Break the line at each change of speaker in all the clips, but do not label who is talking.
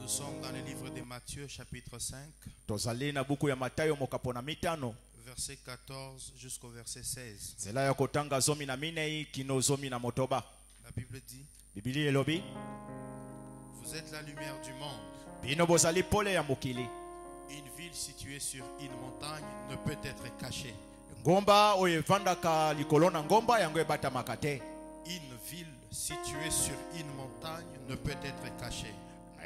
Nous sommes dans le livre de Matthieu, chapitre 5,
tozali na buku ya Matayo mokapo na mitano
verset 14 jusqu'au verset 16.
zela ya kotanga zomi na minei kino zomi na motoba.
La Bible dit:
Bibili elobi
vous êtes la lumière du monde.
bino bozali pole ya mokili.
Une ville située sur une montagne ne peut être cachée.
Ngomba oyo evandaka likolo na ngomba yango ebatamaka te.
Une ville située sur une montagne ne peut être cachée.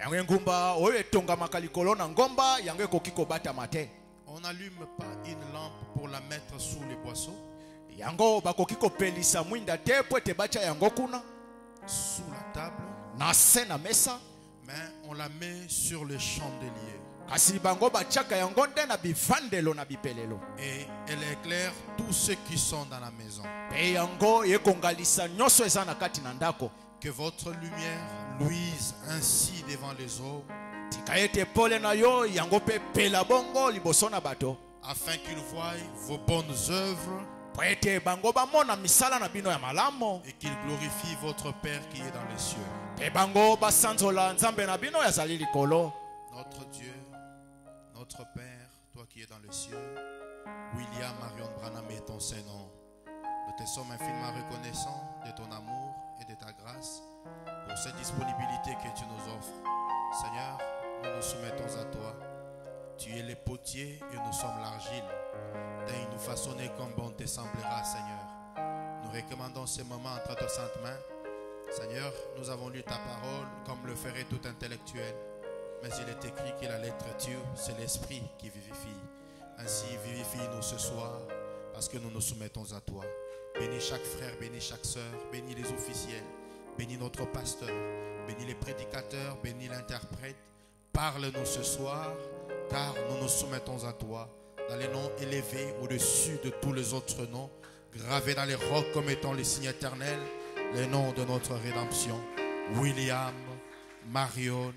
Yango ngomba oyo etongamaka likolo na ngomba yango ekoki kobatama te.
On n'allume pas une lampe pour la mettre sous les boisseaux,
Yango bakoki kopelisa mwinda te po ete batya yango kuna
sous la table,
na se na mesa,
mais on la met sur le chandelier.
kasi bango batyaka yango nde na bivandelo na bipelelo.
Et elle éclaire tous ceux qui sont dans la maison.
Pe yango ekongalisa nyonso eza na kati na ndako.
Que votre lumière luise ainsi devant les hommes,
Tika ete pole na yo yango pe pela bongo liboso na bato,
afin qu'ils voient vos bonnes œuvres
po ete bango bamona misala na bino ya malamu,
et qu'ils glorifient votre Père qui est dans les cieux.
pe bango basanzola nzambe na bino yazali likolo.
Notre Dieu, notre Père, toi qui es dans les cieux, William Marion Branham est ton Saint-Nom. Nous te sommes infiniment reconnaissants de ton amour et de ta grâce pour cette disponibilité que tu nous offres. Seigneur, nous nous soumettons à toi. Tu es le potier et nous sommes l'argile. Daigne nous façonner comme bon te semblera, Seigneur. Nous recommandons ces moments entre tes saintes mains. Seigneur, nous avons lu ta parole comme le ferait tout intellectuel. Mais il est écrit que la lettre Dieu, c'est l'esprit qui vivifie. Ainsi, vivifie-nous ce soir, parce que nous nous soumettons à toi. Bénis chaque frère, bénis chaque sœur, bénis les officiels, bénis notre pasteur, bénis les prédicateurs, bénis l'interprète. Parle-nous ce soir, car nous nous soumettons à toi, dans les noms élevés au-dessus de tous les autres noms, gravés dans les rocs comme étant les signes éternels, les noms de notre rédemption. William Marion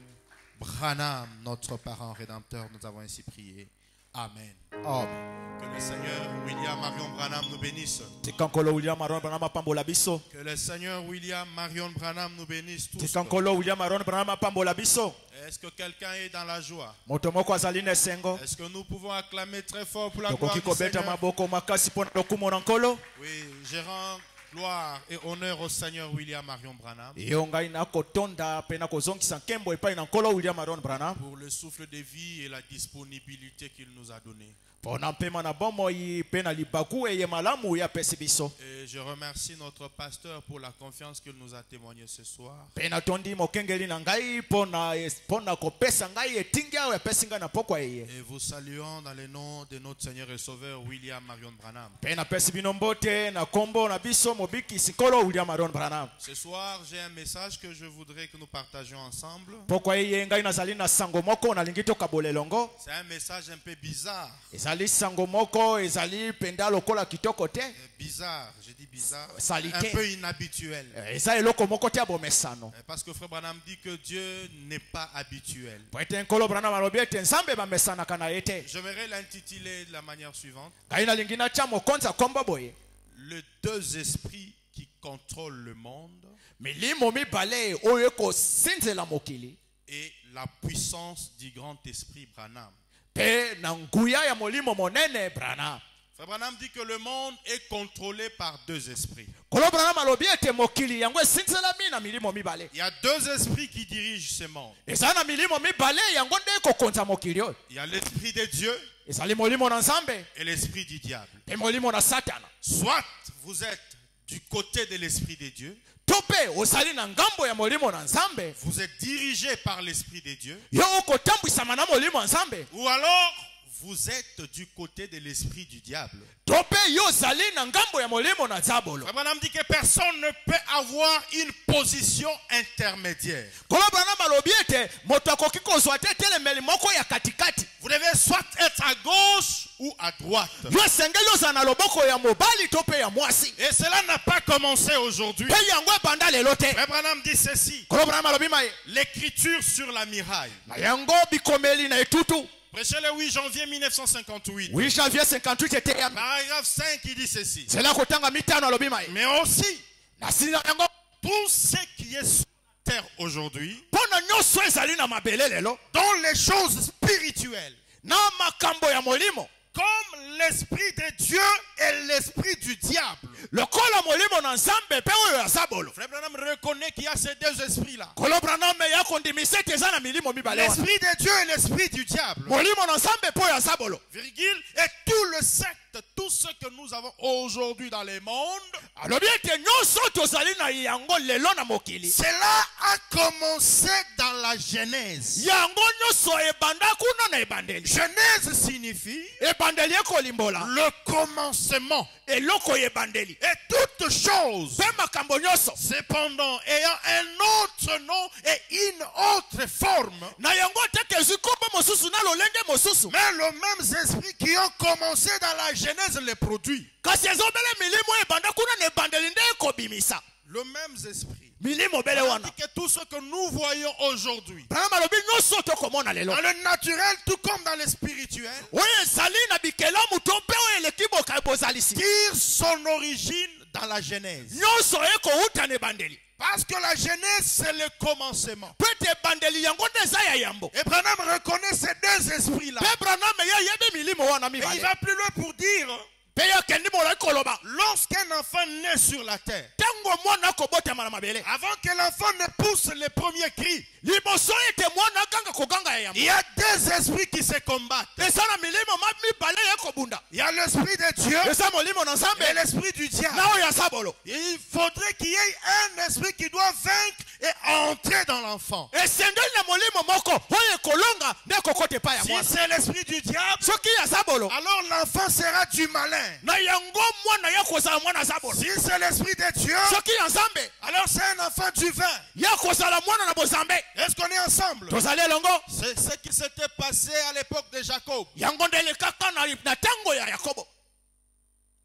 Branham, notre parent rédempteur, nous avons ainsi prié. Amen.
Amen.
Que le Seigneur William Marion Branham nous bénisse.
Tikankolo William Marion Branham apambola biso.
Que le Seigneur William Marion Branham nous bénisse tous.
Tikankolo William Marion Branham apambola biso.
Est-ce que quelqu'un est dans la joie?
Moto moko azali na esengo.
Est-ce que nous pouvons acclamer très fort pour la gloire
Tokoki
du
kobeta
Seigneur?
maboko makasi pona lokumo na nkolo.
Oui, je rends gloire et honneur au Seigneur William Marion Branham
Yo ngai na kotonda pe na kozongisa nkembo epai na nkolo William Marion Branham
pour le souffle de vie et la disponibilité qu'il nous a donné.
pona mpema na bomoi pe na libaku eye malamu ya pesi biso.
Et je remercie notre pasteur pour la confiance qu'il nous a témoigné ce soir.
Pe na tondi mokengeli na ngai pona kopesa ngai etingi awo epesi ngai na pokwa eye.
Et vous saluons dans le nom de notre Seigneur et Sauveur William Marion Branham.
Pe na pesi bino mbote na kombo na biso mobikisi nkolo William Marion Branham.
Ce soir, j'ai un message que je voudrais que nous partagions ensemble.
Pokwa eye ngai nazali na sango moko nalingi tokabola elongo.
C'est un message un peu bizarre.
Ezali sango moko ezali penda lokola kitoko te.
Bizarre, je dis bizarre.
Salité.
Un peu inhabituel.
Eza eloko moko te abomesano.
Parce que Frère Branham dit que Dieu n'est pas habituel.
Po ete nkolo Branham alobi ete nzambe bamesanaka na ye te.
J'aimerais l'intituler de la manière suivante:
Ngai nalingi natya mokonzi kombo boye.
les deux esprits qui contrôlent le monde
Milimo mibale oyo ekosinzela mokili
et la puissance du grand esprit Branham.
pe na nguya ya molimo monene Branham.
Frère Branham dit que le monde est contrôlé par deux esprits.
Kolo Branham alobi ete mokili yango esinzelami na milimo mibale.
Il y a deux esprits qui dirigent ce monde.
Eza na milimo mibale yango nde ekokonza mokili oyo.
Il y a l'esprit de Dieu
Ezali molimo na nzambe
et l'esprit du diable.
pe molimo na satana.
Soit vous êtes du côté de l'esprit de Dieu,
To pe ozali na ngambo ya molimo na nzambe,
vous êtes dirigé par l'esprit de Dieu,
yo okotambwisama na molimo ya nzambe.
ou alors vous êtes du côté de l'esprit du diable.
To pe yo ozali na ngambo ya molimo na zabolo.
Abraham dit que personne ne peut avoir une position intermédiaire.
Kolo Branham alobi ete moto akoki kozwa te telemeli moko ya katikati.
Vous devez soit être à gauche ou à droite.
Yo sengeli ozala na loboko ya mobali to pe ya mwasi.
Et cela n'a pas commencé aujourd'hui.
Pe yango ebanda lelo te.
Abraham dit ceci:
Kolo Branham alobi maye.
l'écriture sur la miraille.
Na yango bikomeli na etutu.
Prêché le 8 janvier 1958.
8 janvier 58 ete ya.
Paragraphe 5, il dit ceci:
C'est là kotanga mitano alobi maye.
mais aussi
Na sina yango
tout ce qui est sur terre aujourd'hui,
mpona nyonso ezali na mabele lelo
dans les choses spirituelles,
na makambo ya molimo
comme l'esprit de Dieu et l'esprit du diable.
lokola molimo na nzambe mpe oyo ya zabolo.
Frère Branham reconnaît qu'il y a ces deux esprits-là.
Kolo Branham ya kondimisa ete eza na milimo mibale wana.
L'esprit de Dieu et l'esprit du diable.
Molimo na nzambe mpe oyo ya zabolo.
Virgule, et tout le secte, tout ce que nous avons aujourd'hui dans le monde,
alobi ete nyonso tozali na yango lelo na mokili.
cela a commencé dans la Genèse.
Yango nyonso ebanda kuna na ebandeli.
Genèse signifie
Ebandeli ekolimbola.
le commencement.
Eloko ebandeli.
Et toute chose,
Mpe makambo nyonso.
cependant, ayant un autre nom et une autre forme,
Na yango te kezwi kombo mosusu na lolenge mosusu.
mais le même esprit qui ont commencé dans la Genèse les produit.
Kasi ezobele milimo ebanda kuna na ebandeli nde ekobimisa.
Le même esprit.
Milimo bele wana.
Que tout ce que nous voyons aujourd'hui,
Branham alobi nyonso tokomona lelo.
dans le naturel tout comme dans le spirituel,
Oyo ezali na bikelamu to mpe oyo eleki bozalisi.
tire son origine dans la Genèse.
Nyonso ekouta na ebandeli.
Parce que la Genèse, c'est le commencement.
Po ete ebandeli yango nde eza ya yambo.
Et Branham reconnaît ces deux esprits-là.
Mpe Branham yeyebi milimo wana
Et il
mibale.
va plus loin pour dire,
Mpe yokendi molai koloba.
lorsqu'un enfant naît sur la terre,
Ntango mwana akobotama na mabele.
avant que l'enfant ne pousse les premiers cris,
Liboso ete mwana akanga koganga ya yambo.
il y a deux esprits qui se combattent.
Eza na milimo mibale ekobunda.
Il y a l'esprit de Dieu
Eza molimo na
et
nzambe
l'esprit du diable.
na oyo ya sabolo.
Il faudrait qu'il y ait un esprit qui doit vaincre et entrer dans l'enfant.
Esengeli na molimo moko oyo ekolonga nde ekokota epai ya
Si
mwana.
c'est l'esprit du diable,
Soki ya sabolo
alors l'enfant sera du malin.
na yango mwana ya kozala mwana sabolo.
Si c'est l'esprit de Dieu,
Soki ya nzambe
alors c'est un enfant du vin.
ya kozala mwana na bozambe.
Est-ce qu'on est ensemble?
Tozali elongo.
C'est ce qui s'était passé à l'époque de Jacob.
Yango nde elekaka na ntango ya Yakobo.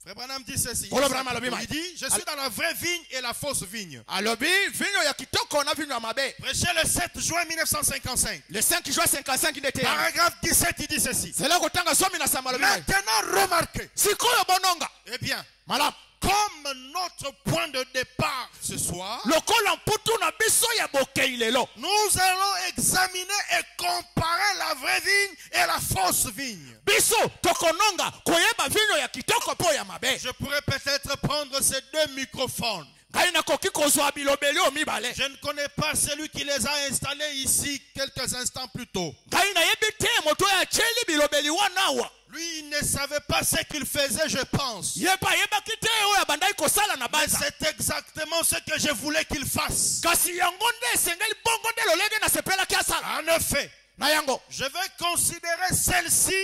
Frère Branham dit ceci.
Kolo Branham alobi
Il dit, je suis dans la vraie vigne et la fausse vigne.
Alobi vinyo ya kitoko na vinyo ya mabe.
Prêché le 7 juin 1955.
Le 5 juin 55 ndete ya.
Paragraphe 17, il dit ceci.
C'est là kotanga somi na samalo bina.
Maintenant, remarquez.
Sikoyo bononga.
Eh bien,
Malam.
comme notre point de départ ce soir,
Lokola mputu na biso ya bokei lelo.
nous allons examiner et comparer la vraie vigne et la fausse vigne.
Biso tokononga koyeba vinyo ya kitoko po ya mabe.
Je pourrais peut-être prendre ces deux microphones.
Ngai nakoki kozwa bilobeli o mibale.
Je ne connais pas celui qui les a installés ici quelques instants plus tôt.
Ngai nayebi te moto ya cheli bilobeli wana wa.
Lui, il ne savait pas ce qu'il faisait, je pense.
Yeba yebaki te oyo abandai kosala na
Mais
banza.
c'est exactement ce que je voulais qu'il fasse.
Kasi yango nde esengeli bongo nde lolenge na sepelaki asala.
En effet,
Na yango.
je vais considérer celle-ci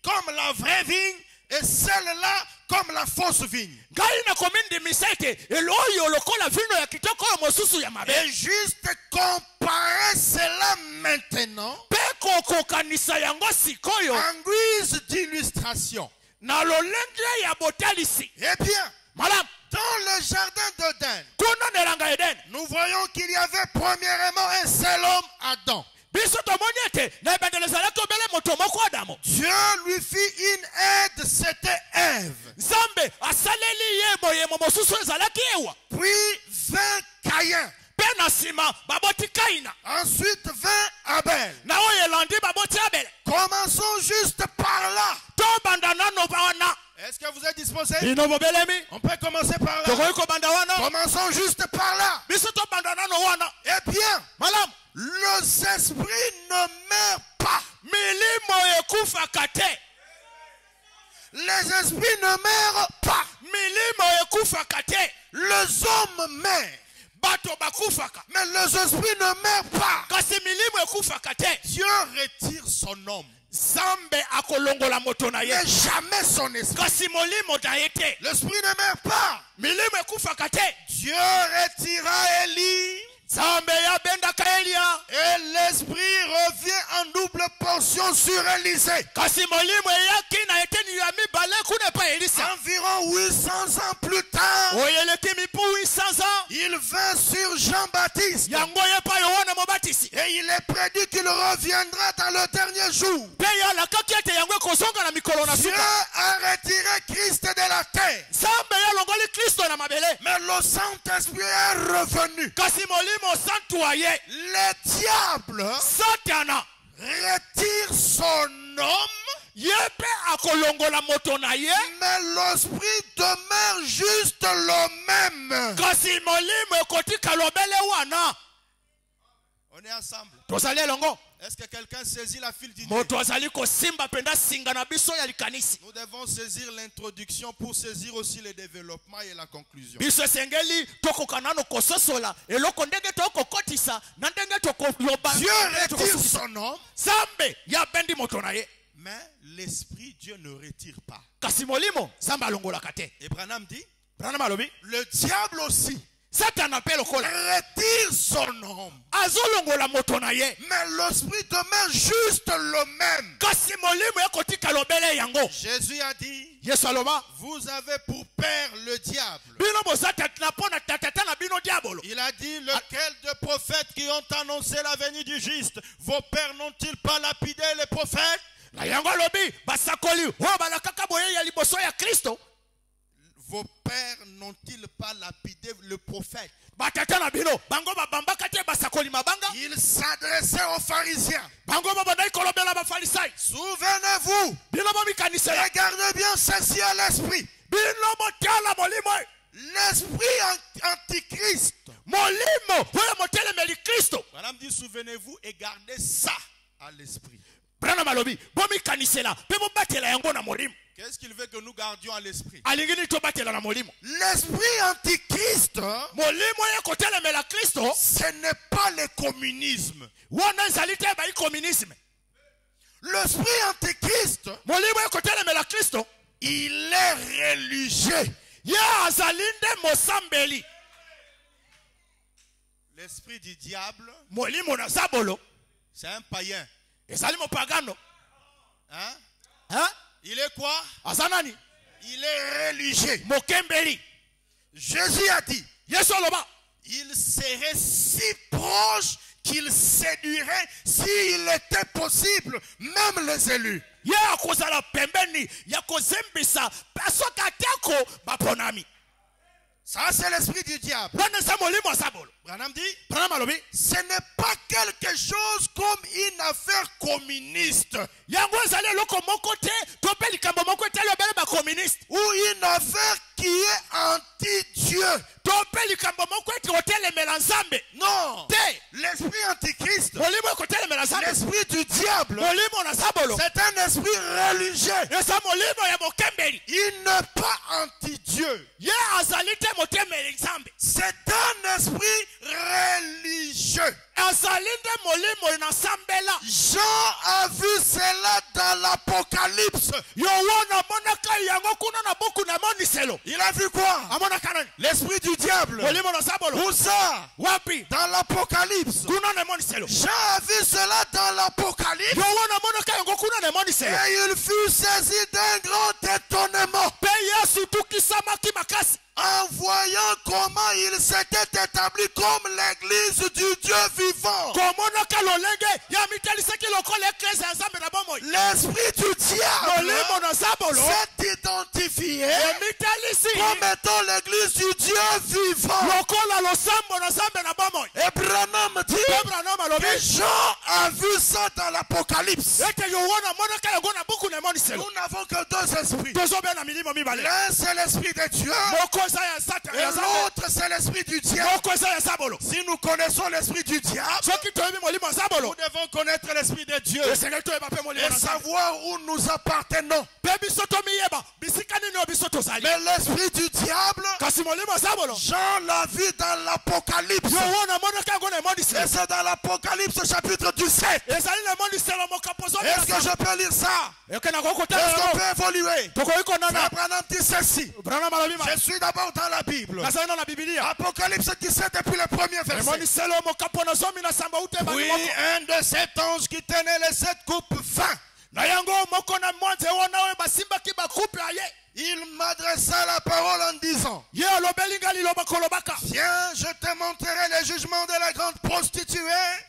comme la vraie vigne et celle-là comme la fausse vigne.
Ngai nakomi ndimisa ete eloyo lokola vino ya kitoko oyo mosusu ya mabe.
Et juste comparer cela maintenant
Mpe kokokanisa yango sikoyo
en guise d'illustration.
na lolenge ya botalisi.
Eh bien,
Malam.
dans le jardin d'Éden,
Kuna nelanga Eden.
nous voyons qu'il y avait premièrement un seul homme, Adam.
Biso tomoni ete na ebandelo ezalaki obele moto moko Adamu.
Dieu lui fit une aide, c'était Ève.
Nzambe asaleli ye boyemo mosusu ezalaki ewa.
Puis vint Caïn.
Mpe na nsima baboti Kaina.
Ensuite vint Abel.
Na oyo elandi baboti Abele.
Commençons juste par là.
Tobanda nano ba wana.
Est-ce que vous êtes disposés?
Bino bobelemi.
On peut commencer par là.
Tokoki kobanda wana.
Commençons juste par là.
Biso tobanda nano wana.
Eh bien,
Malam.
les esprits ne meurent pas.
Milimo ekufaka te.
Les esprits ne meurent pas.
Milimo ekufaka te.
Les hommes meurent.
Bato bakufaka.
Mais les esprits ne meurent pas.
Kasi milimo ekufaka te.
Dieu retire son homme.
Nzambe akolongola moto na ye.
Mais jamais son esprit.
Kasi molimo na ye te.
L'esprit ne meurt pas.
Milimo ekufaka te.
Dieu retira Élie.
Nzambe yabendaka Elia.
Et l'esprit revient en double portion sur Élisée.
Kasi molimo eyaki na eteni ya mibale kuna pa Elisa.
Environ 800 ans plus tard,
Oyo eleki mipu 800 ans.
il vint sur Jean-Baptiste.
Yango ye pa Yohana Mobatizi.
Et il est prédit qu'il reviendra dans le dernier jour. Dieu a retiré Christ de la terre. Mais le Saint-Esprit est revenu. Le diable retire son homme, mais l'esprit demeure juste le même. On est ensemble. Est-ce que quelqu'un saisit la file d'idée? Nous devons saisir l'introduction pour saisir aussi le développement et la conclusion. Dieu retire son homme, mais l'esprit Dieu ne retire pas. Et Branham dit, le diable aussi retire son homme, mais l'esprit demeure juste le même. Jésus a dit, vous avez pour père le diable. Il a dit, lequel de prophètes qui ont annoncé la venue du juste, vos pères n'ont-ils pas lapidé les prophètes? Vos pères n'ont-ils pas lapidé le prophète? Il s'adressait aux pharisiens. Souvenez-vous, regardez bien ceci à l'esprit. L'esprit antichrist. Madame dit, souvenez-vous et gardez ça à l'esprit. Qu'est-ce qu'il veut que nous gardions à l'esprit? L'esprit antichrist, ce n'est pas le communisme. L'esprit antichrist, il est religieux. L'esprit du diable, c'est un païen. Hein? Il est quoi? Il est religieux. Jésus a dit, il serait si proche qu'il séduirait, s'il était possible, même les élus. Ça, c'est l'esprit du diable. Branham dit, ce n'est pas quelque chose comme une affaire communiste ou une affaire qui est anti-Dieu. Non, l'esprit antichrist, l'esprit du diable, c'est un esprit religieux. Il n'est pas anti-Dieu. C'est un esprit religieux. Jean a vu cela dans l'Apocalypse. Il a vu quoi? L'esprit du diable. Où ça? Dans l'Apocalypse. Jean a vu cela dans l'Apocalypse. Et il fut saisi d'un grand étonnement en voyant comment il s'était établi comme l'église du Dieu vivant. L'esprit du diable s'est identifié comme étant l'église du Dieu vivant. Et Branham dit que Jean a vu ça dans l'Apocalypse. Nous n'avons que deux esprits. L'un c'est l'esprit de Dieu et l'autre c'est l'esprit du diable. Si nous connaissons l'esprit du diable, nous devons connaître l'esprit de Dieu et savoir où nous appartenons. Mais l'esprit du diable, Jean l'a vu dans l'Apocalypse. Et c'est dans l'Apocalypse chapitre 17. Est-ce que je peux lire ça? Est-ce qu'on peut évoluer? Branham dit ceci. Je suis d'abord dans la Bible. Apocalypse 17 depuis le premier verset. Oui, un de ces anges qui tenait les 7 coupes fin il m'adressa la parole en disant,
ye alobeli ngai liloba kolobaka
viens, je te montrerai les jugements de la grande prostituée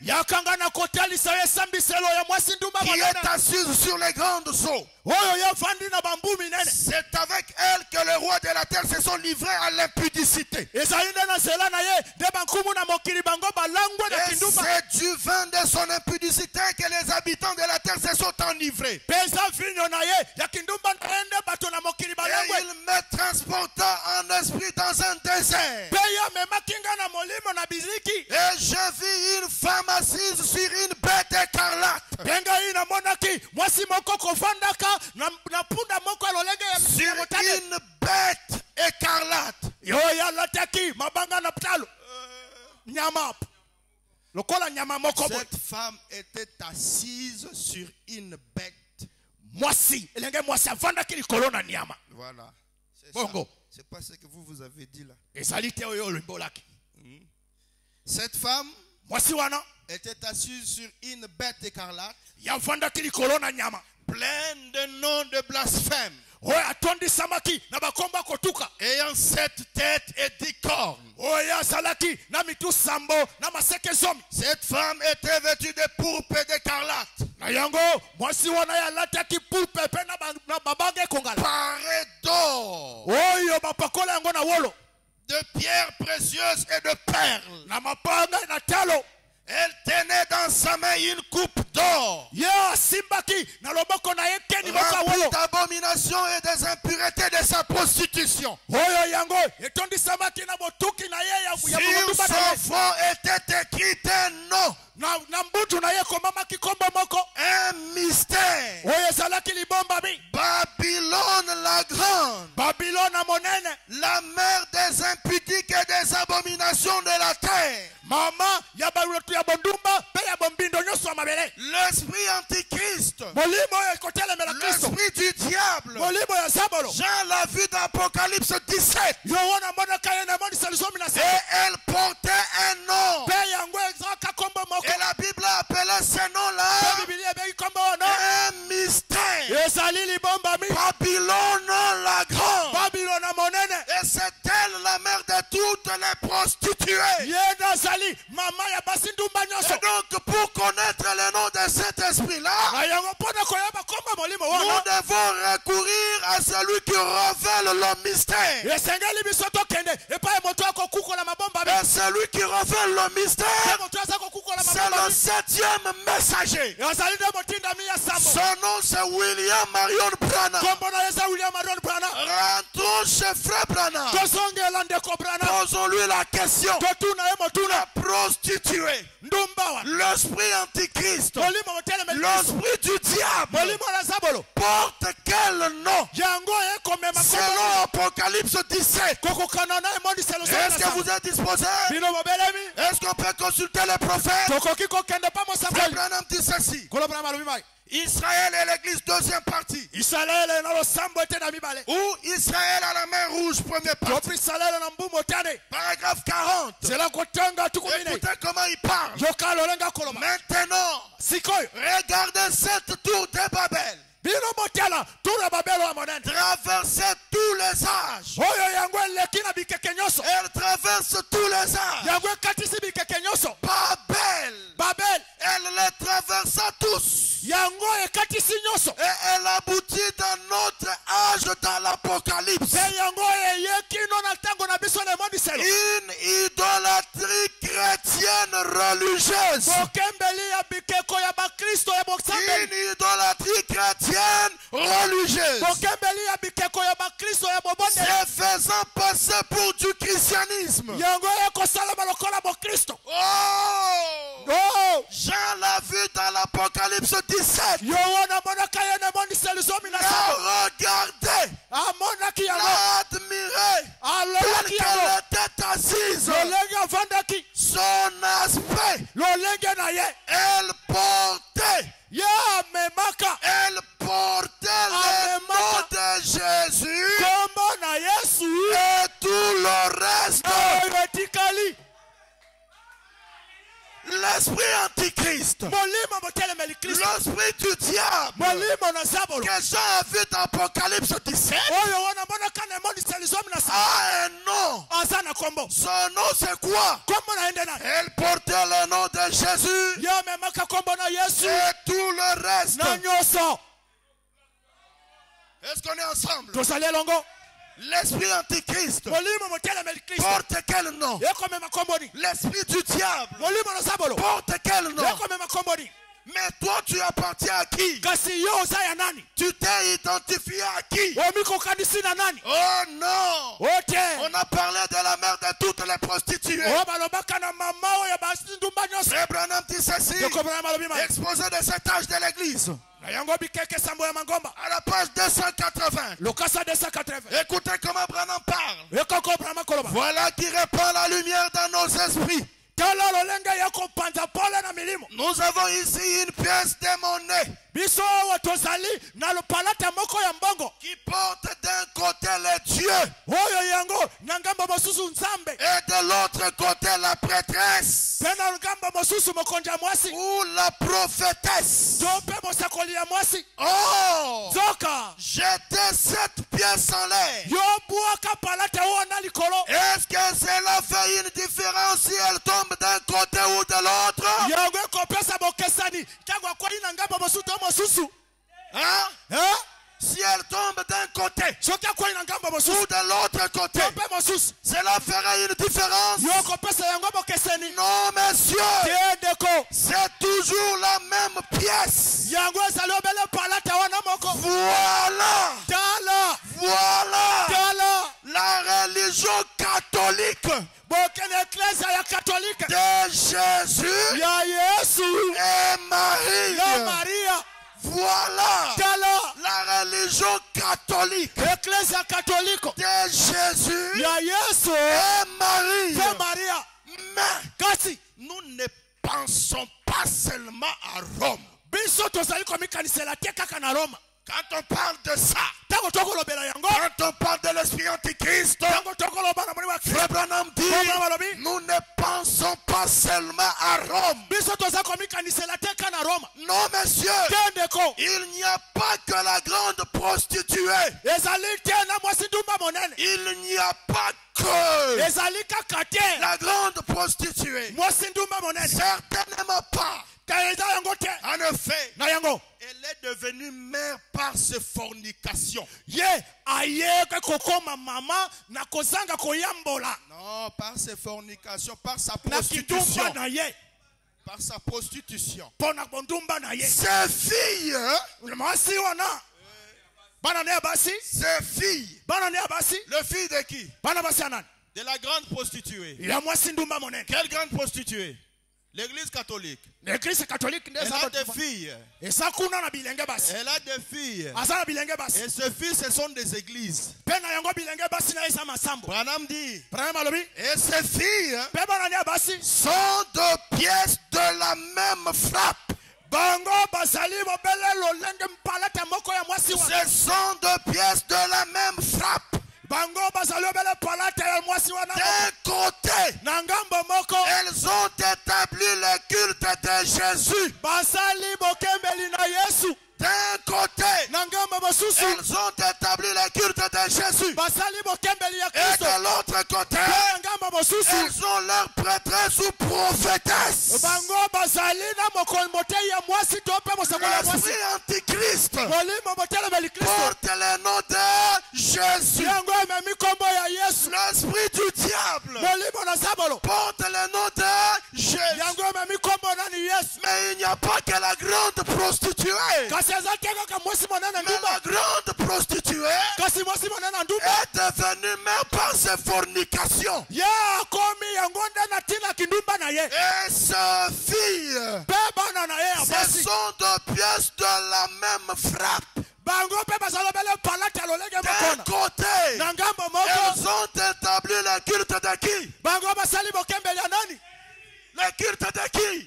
yakanga na kotalisa yo esambiselo ya mwasi ndumba
qui
monene
est assise sur les grandes eaux.
oyo yavandi na bambu minene.
C'est avec elle que le roi de la terre se sont livrés à l'impudicité.
ezali nde na nzela na ye nde bankumu na mokili bango balangwe na
Et
kindumba
c'est du vin de son impudicité que les habitants de la terre se sont enivrés.
peza vinyo na ye ya kindumba na ye nde bato na mokili
Et
balangwe
il me transporta en esprit dans un désert.
mpe ye amemaki nga na molimo na biziki
Et je vis une femme assise sur une bête écarlate.
mpe ngai namonaki mwasi moko kovandaka na punda moko ya lolenge
Sur
ya motane
une bête écarlate.
oyo alataki mabanga na talo nyama lokola nyama moko boye.
Cette femme était assise sur une bête.
mwasi elenge mwasi avandaki likolo na nyama
Voilà. C'est
bongo
ça. C'est pas ce que vous avez dit là.
ezali te oyo olwimbi olaki
Cette femme
mwasi wana
était assise sur une bête écarlate,
yavandaki likolo na nyama
pleine de noms de blasphème,
oyo atondisamaki na bakombo kotuka
ayant 7 têtes et 10 cornes.
oyo azalaki na mitu sambo na maseke zomi.
Cette femme était vêtue de pourpre et d'écarlate,
na yango mwasi wana ye alataki pulpe mpe na babanga ekongala
parée d'or,
oyo bapakola yango na wolo
de pierres précieuses et de perles.
na mapanga na talo.
Elle tenait dans sa main une coupe d'or,
ye asimbaki na loboko na ye keni moko ya
remplie
wolo
d'abominations et des impuretés de sa prostitution.
oyo yango etondisamaki na botuki na ye ya
Sur
botumba na
son
ye
front était écrit un nom,
na mbutu na ye ekomamaki kombo moko
un mystère.
oyo ezalaki libombami
Babylone la grande,
babilona monene
la mère des impudiques et des abominations de la terre.
mama ya balutu ya bondumba mpe ya bombindo nyonso ya mabele
L'esprit antichrist,
molimo oyo ekotelemela kristo
l'esprit du diable.
molimo ya zabolo
Jean l'a vu dans Apocalypse 17.
yo wana monaka ye na monisa lisomi na
Et
se
elle portait un nom.
mpe yango ezalaka kombo moko
Et la Bible a appelé ce
mpe
nom-là
bibilia ebeki kombo wana
un mystère.
ezali libombami
Babylone la grande.
babilona monene
Et c'est elle la mère de toutes les prostituées.
ye nazali mama ya basi ndumba nyonso
Et donc, pour connaître le nom de cet esprit-là,
na yango mpona koyeba kombo molimo
nous
wana
devons recourir à celui qui révèle le mystère.
esengeli biso tokende epai moto akokukola mabombami
Et celui qui révèle le
mpe
mystère,
moto aza kokukola
c'est le
mabombami
7e messager.
azali nde motindami ya sambo
Son nom, c'est William Marion Branham.
kombo na ye eza william aron brana
Rentrons chez Frère Branham.
tozongela ndeko brana
Posons-lui la question.
totuna ye motuna
La prostituée,
ndumba wana
l'esprit antichrist,
molimo motelemeli
l'esprit du diable,
molimo na zabolo
porte quel nom?
yango ekomema
Selon Apocalypse 17.
kokokana na emondiselo
Est-ce que vous êtes disposés?
bino mobelemi
Est-ce qu'on peut consulter les prophètes?
tokoki kokende pa
Frère
mosakoli
Branham dit ceci.
kolobana malobi mai
Israël et l'église, deuxième partie.
isalaele na losambo ete na mibale
Ou Israël à la main rouge, première partie.
topi isalaele na mbu motane
Paragraphe 40.
zela kotanga tukumine
Écoutez comment il parle.
yoka lolenga koloma
Maintenant,
sikoyo
regardez cette tour de Babel.
bino motala tuna babelo ya monene
Traversez tous les âges.
oyo yango eleki na bikeke nyonso
Elle traverse tous les âges.
yango ekatisi bikeke nyonso
Babel,
babel
elle les traversa tous.
yango ekatisi nyonso
Et elle aboutit dans notre âge dans l'Apocalypse.
mpe yango eyeki no na ntango na biso na emondiselo
Une idolâtrie chrétienne religieuse.
bokembeli ya bikeko ya bakristo ya bosambeli
Une idolâtrie chrétienne religieuse.
bokembeli ya bikeko ya bakristo ya bobondeli
Se faisant passer pour du christianisme.
yango ekosalama lokola bokristo
Oh!
o
Jean l'a vu dans l'Apocalypse 17.
yo wana amonaka ye na emondiselo zomi na
La
saba
regardez,
amonaki yango
l'admirez, tel
alobaki yango
qu'elle était assise.
lolenge avandaki
Son aspect,
lolenge na ye
elle portait,
ye amemaka
elle portait le nom de Jésus
kombo na yesu
et tout le reste.
oyo etikali
L'esprit antichrist, Antichrist, l'esprit du diable que Jean a vu dans Apocalypse 17 a un nom. Son nom c'est quoi? Elle portait le nom de Jésus et tout le reste. Est-ce qu'on est ensemble? L'esprit antichrist porte quel nom? L'esprit du diable porte quel nom? Mais toi tu appartiens à qui? Tu t'es identifié à qui? Oh non! On a parlé de la mère de toutes les prostituées. Frère Branham dit ceci, exposé de cet âge de l'église. À la page 280. Écoutez comment Branham parle. Voilà qui répand la lumière dans nos esprits. Nous avons ici une pièce de monnaie qui porte d'un côté les dieux et de l'autre côté la prêtresse ou la prophétesse. Oh, jetez cette pièce en l'air. Est-ce que cela fait une différence si elle tombe d'un côté ou de l'autre? Hein? Si elle tombe d'un côté ou de l'autre côté, cela ferait une différence? Non, messieurs, c'est toujours la même pièce. Voilà la religion catholique de Jésus et Marie. Voilà la religion catholique de Jésus et Marie. Mais nous ne pensons pas seulement à Rome. Quand on parle de ça, quand on parle de l'esprit antichrist, Frère Branham dit, nous ne pensons pas seulement à Rome. Non, monsieur, il n'y a pas que la grande prostituée. Il n'y a pas que la grande prostituée. Certainement pas. En effet, elle est devenue mère par ses fornications. Non, par ses fornications, par sa prostitution. Par sa prostitution. Ses filles, ses filles, le fils de qui? De la grande prostituée. Quelle grande prostituée? L'église catholique. Elle a des filles. Elle a des filles. Et ces filles, ce sont des églises. Branham dit, et ces filles sont de pièces de la même frappe. Ce sont de pièces de la même frappe. D'un côté, elles ont établi le culte de Jésus. D'un côté, elles ont établi le culte de Jésus. Et de l'autre côté, elles ont leur prêtresse ou prophétesse. L'esprit antichrist porte le nom de Jésus. L'esprit du diable porte le nom de Jésus. Mais il n'y a pas que la grande prostituée. Mais la grande prostituée est devenue mère par ses fornications. Et sa fille, ce sont deux pièces de la même frappe. D'un côté, elles ont établi le culte de qui? Le culte de qui?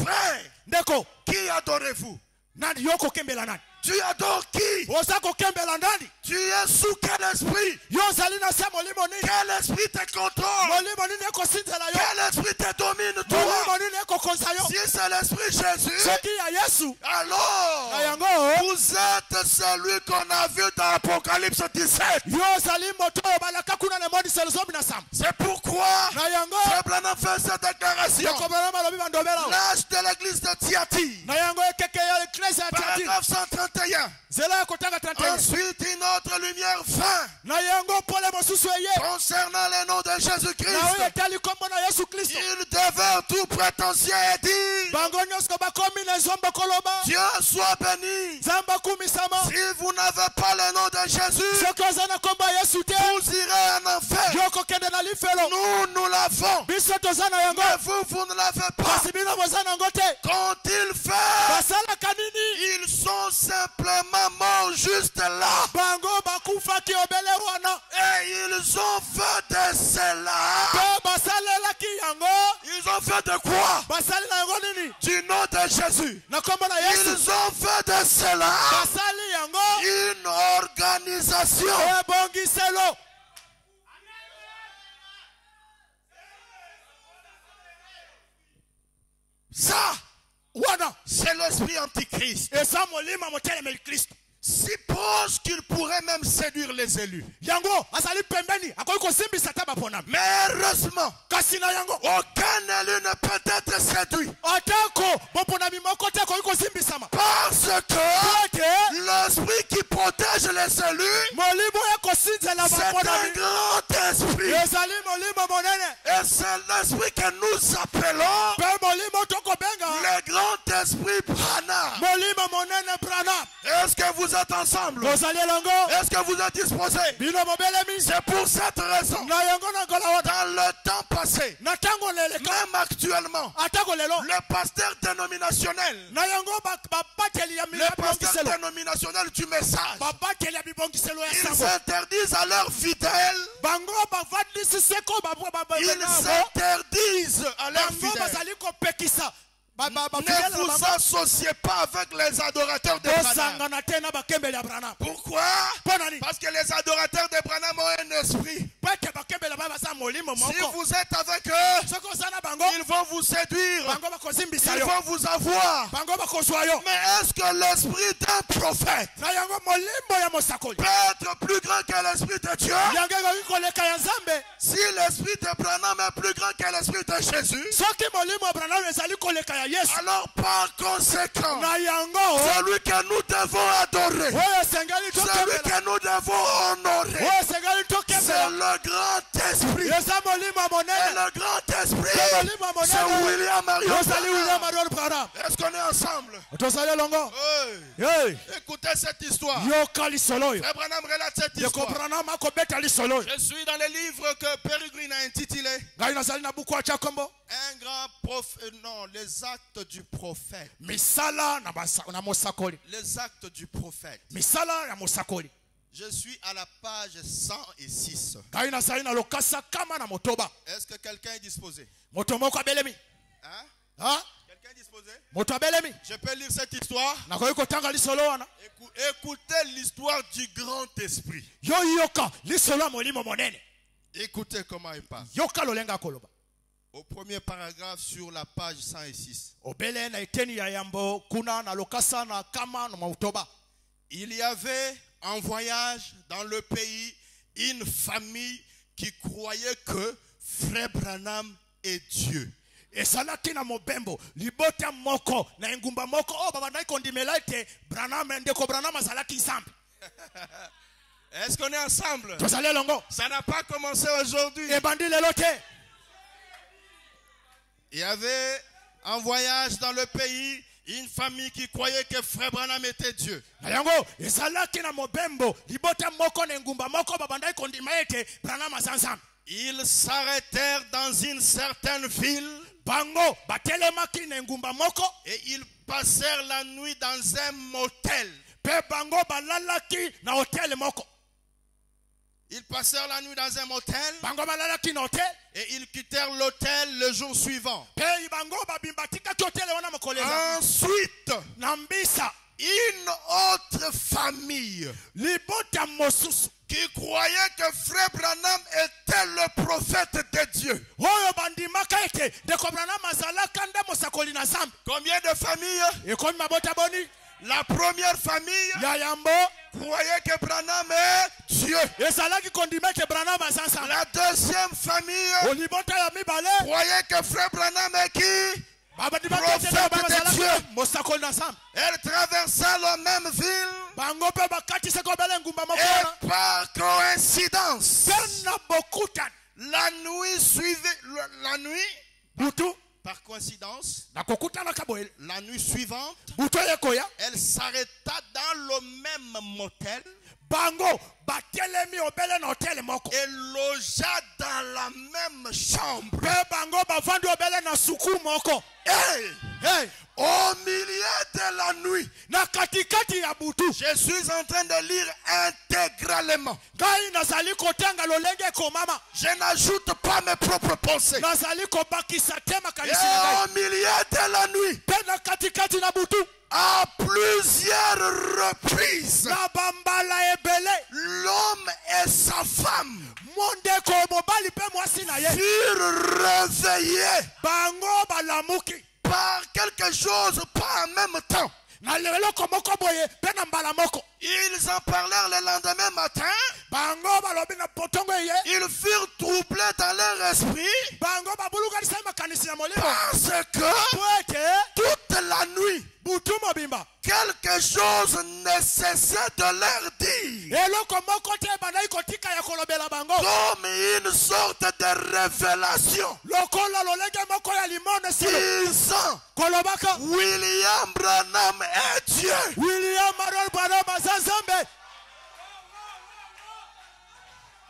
Frère, qui adorez-vous? Tu adores qui?
oza kokembela ndani
Tu es sous quel esprit?
yo ozali na se molimo nini
Quel esprit te contrôle?
molimo nini ekosinzela yo
Quel esprit te domine toi?
molimo nini ekokonza yo
Si c'est l'esprit Jésus,
soki ya yesu
alors
na yango
vous êtes celui qu'on a vu dans Apocalypse 17.
yo ozali moto oyo balaka kuna na mondiselo zomi na samba
C'est pourquoi
na yango
Frère Branham fait cette déclaration.
yokobela malobi bandobela
L'âge de l'église de Thyatire,
na yango ekeke ya eklese ya tiatiri
paragraphe 131.
nzela ya kotanga 31
Ensuite, une autre lumière vint
na yango pole mosusu eye
concernant le nom de
na oyo
Jésus-Christ.
etali kombo na yesu kristo
Il devint tout prétentieux et dit,
bango nyonso bakomi na nzombo koloba
Dieu soit béni.
nzambe akumisama
Si vous n'avez pas le nom de Jésus,
soki oza na kombo ya yesu te
vous irez en enfer.
yo okokende na lifelo
Nous l'avons.
biso toza na yango
Mais vous ne l'avez pas.
kasi bino boza nango te
Quand ils fait,
basalaka nini
ils sont simplement morts juste là.
bango bakufaki obele wana
Et ils ont fait de cela.
mpe basalelaki yango
Ils ont fait de quoi?
basali na yango nini
Du nom de Jésus.
na kombo na yesu
Ils ont fait de cela
basali yango
une organisation.
ebongiselo
Ça,
wana
c'est l'esprit antichrist.
eza molima motelemeli kristo
Si proche qu'il pourrait même séduire les élus.
yango azali pembeni akoki kosimbisa ata baponami
Mais heureusement,
kasi na yango
aucun élu ne peut être séduit.
atako moponami moko te akoki kosimbisama
Parce que
ete
l'esprit qui protège les élus,
molimo ekosinzela
c'est un
baponami
grand esprit.
ezali molimo monene
Et c'est l'esprit que nous appelons
mpe molimo tokobenga
le grand esprit Branham.
molimo monene branam
Est-ce que vous êtes ensemble?
bozali elongo
Est-ce que vous êtes disposés?
bino mobelemi
C'est pour cette raison,
na yango na ngola wana
dans le temps passé,
na ntango leleka
même actuellement,
atako lelo
le pasteur dénominationnel,
na yango babateli ya
le pasteur
bibongiselo
dénominationnel du message,
babateli ya bibongiselo ya
ils
sango
interdisent à leurs fidèles,
bango bavandisi seko
ils s'interdisent à leurs
bango
fidèles.
bazali kopekisa
Ne vous associez pas avec les adorateurs de Branham.
osangana te na bakembeli ya branam
Pourquoi?
mpo nani
Parce que les adorateurs de Branham ont un esprit.
po ete bakembeli ba baza molimo
Si
moko
vous êtes avec eux,
soki oza na bango
ils vont vous séduire.
bango bakozimbisa
Ils
yo
vont vous avoir.
bango bakozwa yo
Mais est-ce que l'esprit d'un prophète
na yango molimo ya mosakoli
peut être plus grand que l'esprit de Dieu?
yango ekoki koleka ya nzambe
Si l'esprit de Branham est plus grand que l'esprit de Jésus,
soki molimo ya branam ezali koleka ya yesu
alors par conséquent,
na yango
celui que nous devons adorer,
oyo esengeli
celui
tokembela
que nous devons honorer,
oyo esengeli
c'est
tokembela
le grand esprit.
eza molimo ya
Et
monene
le grand esprit,
molimo ya
c'est
monene
William Marion.
ozali william marion branam
Est-ce qu'on est ensemble?
tozali elongo
Oui.
Hey,
Écoutez cette histoire.
yoka lisolo oyo
Frère Branham relate cette
yeko
histoire.
branam akobeta lisolo oyo
Je suis dans le livre que Peregrine a intitulé
ngai nazali na buku atya kombo
Un grand prophète. Non, les actes du prophète.
misala na mosakoli
Les actes du prophète.
misala ya mosakoli
Je suis à la page 106.
ngai nazali na lokasa kama na motoba
Est-ce que quelqu'un est disposé?
moto moko abelemi
Hein?
ha
Quelqu'un est disposé?
moto abelemi
Je peux lire cette histoire.
nakoki kotanga lisolo wana
Écoutez l'histoire du grand esprit.
yo yoka lisolo ya molimo monene
Écoutez comment il parle.
yoka lolenga akoloba
Au premier paragraphe sur la page 106.
obele na eteni ya yambo kuna na lokasa na kama na motoba
Il y avait en voyage dans le pays une famille qui croyait que Frère Branham est Dieu.
ezalaki na mobembo libota moko na engumba moko oyo babandaki kondimela ete branam ndeko branam azalaki nzambe
Est-ce qu'on est ensemble?
tozali elongo
Ça n'a pas commencé aujourd'hui.
ebandi lelo te
Il y avait en voyage dans le pays une famille qui croyait que Frère Branham était Dieu.
na yango ezalaki na mobembo libota moko na engumba moko babandaki kondima ete branam aza nzambe
Ils s'arrêtèrent dans une certaine ville
bango batelemaki na engumba moko
et ils passèrent la nuit dans un motel.
mpe bango balalaki na hotel moko
Ils passèrent la nuit dans un motel
bango balalaki na hotel
et ils quittèrent l'hôtel le jour suivant.
mpe bango babimbatikaki hotel wana mokolo ezala
Ensuite,
na mbisa
une autre famille
libota mosusu
qui croyait que Frère Branham était le prophète de Dieu.
oyo bandimaka ete ndeko Branham azalaka nde mosakoli na Nzambe.
Combien de familles?
Ekomi mabota boni.
La première famille
ya yambo
croyait que Branham est Dieu.
ezalaki kondima ete Branham aza Nzambe.
La deuxième famille
olibota ya mibale
croyait que Frère Branham est qui?
babandimaka ete ndeko Branham azalaka mosakoli na Nzambe.
Elle traversa la même ville.
bango mpe bakatisaka obele ngumba moko
Et par coïncidence,
mpe na bokutani
la nuit suivait, la nuit,
butu
par coïncidence,
nakokutanaka boye
la nuit suivante,
butu yekoya
elle s'arrêta dans le même motel
bango batelemi obele na hotel moko
et logea dans la même chambre.
mpe bango bavandi obele na suku moko.
Hey!
Hey!
Au milieu de la nuit,
na katikati ya butu
je suis en train de lire intégralement.
ngai nazali kotanga lolenge ekomama
Je n'ajoute pas mes propres pensées.
nazali kobakisa te
Et
makanisi na ngai
au milieu de la nuit,
mpe na katikati na butu
à plusieurs reprises,
na bambala ebele
l'homme et sa femme
mondeko mobali mpe mwasi na ye
furent réveillés
bango balamuki
par quelque chose, pas en même temps.
na leloko moko boye mpe na mbala moko.
Ils en parlèrent le lendemain matin.
bango balobi na potongo eye
Ils furent troublés dans leur esprit
bango babulukanisa makanisi na molimo
parce que
po ete
toute la nuit,
butu mobimba
quelque chose ne cessait de leur dire,
eloko moko te bandaki kotika ya kolobela bango
comme une sorte de révélation,
lokola lolenge moko ya limono silo
disant
kolobaka
William Branham est Dieu.
William Marion Branham aza Nzambe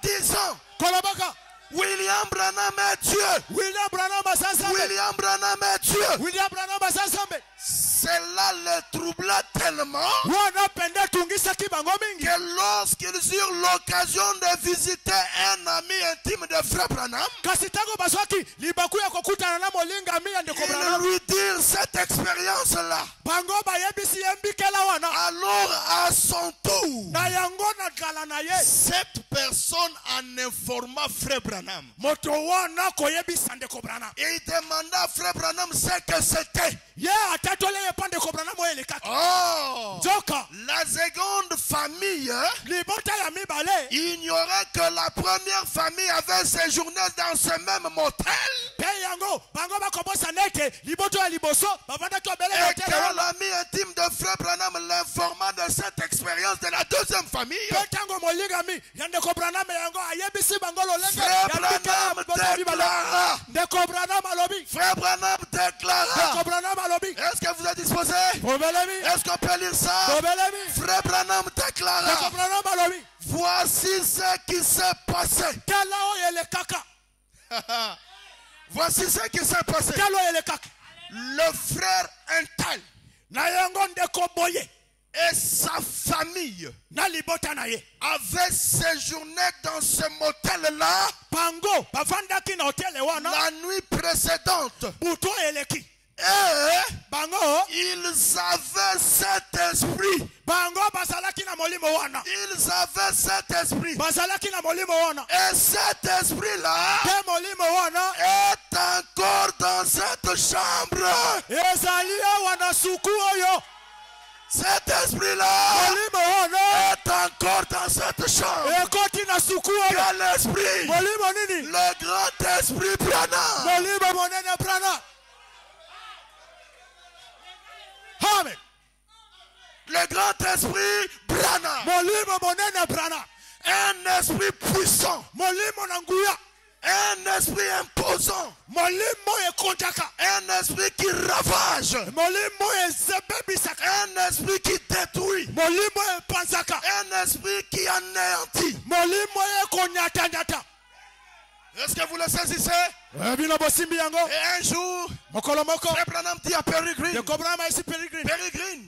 Disant
kolobaka
William Branham est Dieu.
William Branham aza Nzambe
William Branham est Dieu.
William Branham aza Nzambe.
Cela les troubla tellement
wana pende tungisaki bango mingi
que lorsqu'ils eurent l'occasion de visiter un ami intime de Frère Branham,
kasi ntango bazwaki libaku ya kokutana na molingami ya ndeko
ils
Branham
lui dirent cette expérience-là.
bango bayebisi ye mbikela wana
Alors à son tour,
na yango na kala na ye
cette personne en informa Frère Branham.
moto wana koyebisa ndeko Branham
Il demanda à Frère Branham ce que c'était.
ye atatole ye pa ndeko Branham oyo elekaki
Oh!
nzoka
La seconde famille
libota ya mibale
ignorait que la première famille avait séjourné dans ce même motel
mpe yango bango bakobosana ete liboto ya liboso bavandaki obele
et
hotel
que
wana
l'ami intime de Frère Branham l'informa de cette expérience de la deuxième famille.
mpe ntango molingami ya ndeko Branham yango ayebisi bango lolenge
Frère
ya mbikela ya
Branham
liboto ya mibale
déclara,
ndeko Branham alobi
Frère Branham déclara,
ndeko Branham alobi
est-ce que vous êtes disposés?
tobelemi
Est-ce qu'on peut lire ça?
tobelemi
Frère Branham
ndeko
déclara,
Branham alobi
voici ce qui s'est passé.
tala oyo elekaka
Voici ce qui s'est passé.
tala oyo elekaka
Le frère Intal
na yango ndeko boye
et sa famille
na libota na ye
avaient séjourné dans ce motel-là
bango bavandaki na hotel wana
la nuit précédente.
butu eleki
Et
bango
ils avaient cet esprit.
bango bazalaki na molimo wana
Ils avaient cet esprit.
bazalaki na molimo wana
Et cet esprit-là
mpe molimo wana
est encore dans cette chambre.
ezali awa na suku oyo
Cet esprit-là
molimo wana
est encore dans cette chambre.
ekoti na suku oyo
Quel esprit?
molimo nini
Le grand esprit Branham.
molimo monene Branham amen
Le grand esprit Branham.
molimo monene Branham
Un esprit puissant.
molimo na nguya
Un esprit imposant.
molimo ekontaka
Un esprit qui ravage.
molimo ezebebisaka
Un esprit qui détruit.
molimo epanzaka
Un esprit qui anéantit.
molimo ekonyatanyata
Est-ce que vous le saisissez?
bino bosimbi yango
Et un jour,
mokolo moko
Frère Branham dit à Peregrine,
ndeko Branham ayesi Peregrine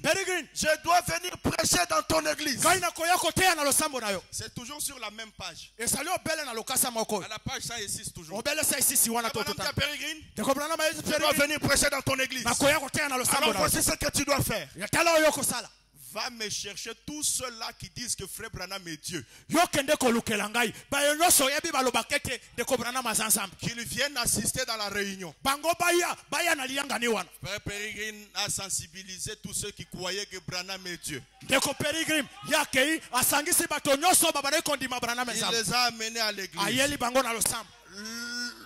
Peregrine, je dois venir prêcher dans ton église.
ngai nakoya koteya na losambo na yo
C'est toujours sur la même page.
esali obele na lokasa moko
À la page 106 toujours.
obele sa esisi wana
Frère Branham dit
totota
à Peregrine,
ndeko Branham ayesi
je dois
Peregrine
venir prêcher dans ton église.
nakoya koteya na losambo
Alors
na yo
voici ce que tu dois faire.
tala oyo kosala
Va me chercher tous ceux-là qui disent que Frère Branham est Dieu. Qu'ils viennent assister dans la réunion. Frère Peregrine a sensibilisé tous ceux qui croyaient que Branham est Dieu. Il les a amenés à l'église.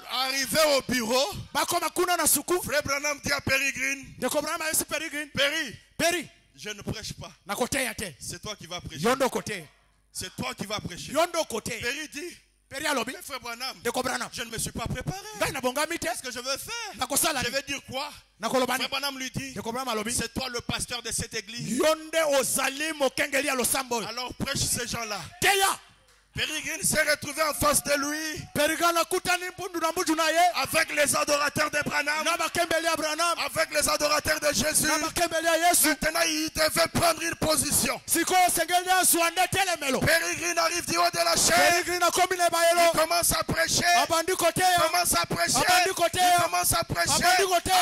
Arrivé au bureau, Frère Branham dit à Peregrine, Péri, je ne prêche pas. C'est toi qui vas prêcher. C'est toi qui vas prêcher. Péri dit, Frère Branham, je ne me suis pas préparé. Qu'est-ce que je veux faire? Je vais dire quoi? Frère Branham lui dit, c'est toi le pasteur de cette église. Alors prêche ces gens-là. Peregrine s'est retrouvé en face de lui avec les adorateurs de Branham, avec les adorateurs de Jésus. Maintenant il devait prendre une position. Peregrine arrive du haut de la chaise. Il commence à prêcher. Il commence à prêcher. Il commence à prêcher.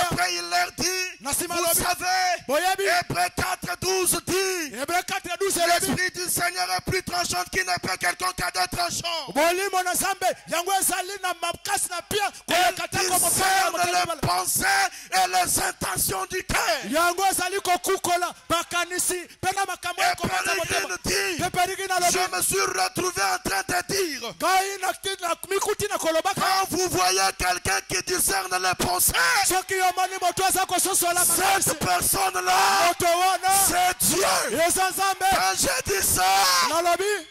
Après il leur dit, vous savez, Hébreux 4:12 dit, l'esprit du Seigneur est plus tranchant qu'il n'est pas quelqu'un qui a de tranchant. Il discerne les pensées et les intentions du cœur. Et Peregrine dit, je me suis retrouvé en train de dire, quand vous voyez quelqu'un qui discerne les pensées, cette personne-là, c'est Dieu.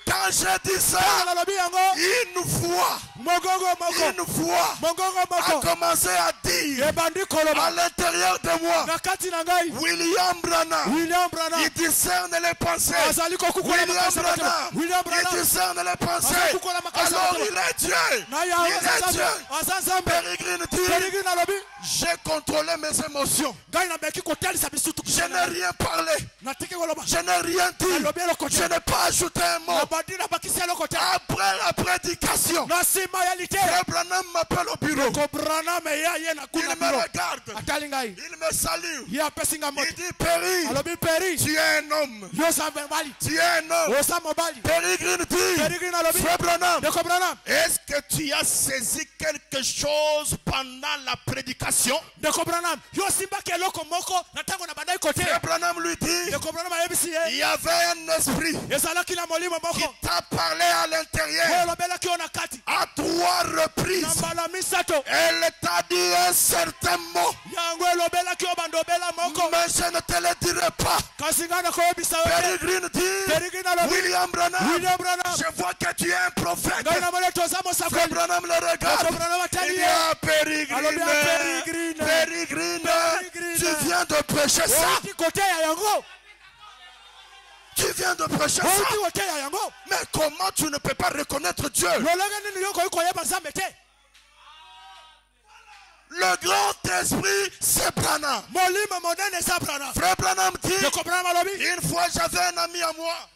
Quand j'ai dit ça, une voix a commencé à dire à l'intérieur de moi, William Branham, il discerne les pensées. William Branham, il discerne les pensées. Alors il est Dieu. Il est Dieu. Peregrine dit, j'ai contrôlé mes émotions. Je n'ai rien parlé. Je n'ai rien dit. Je n'ai pas ajouté un mot. Après la prédication, Frère Branham m'appelle au bureau. Il me regarde. Il me salue. Il dit, Péri, tu es un homme. Tu es un homme. Peregrine dit, Frère Branham, est-ce que tu as saisi quelque chose pendant la prédication? Frère Branham lui dit, il y avait un esprit qui t'a parlé à l'intérieur à 3 reprises. Elle t'a dit un certain mot, mais je ne te le dirai pas. Peregrine dit, William Branham, je vois que tu es un prophète. Frère Branham le regarde. Il dit, ah, Peregrine, tu viens de prêcher ça. Tu viens de prêcher ça. Mais comment tu ne peux pas reconnaître Dieu? Le grand esprit, c'est Branham. Frère Branham dit, une fois j'avais un ami à moi.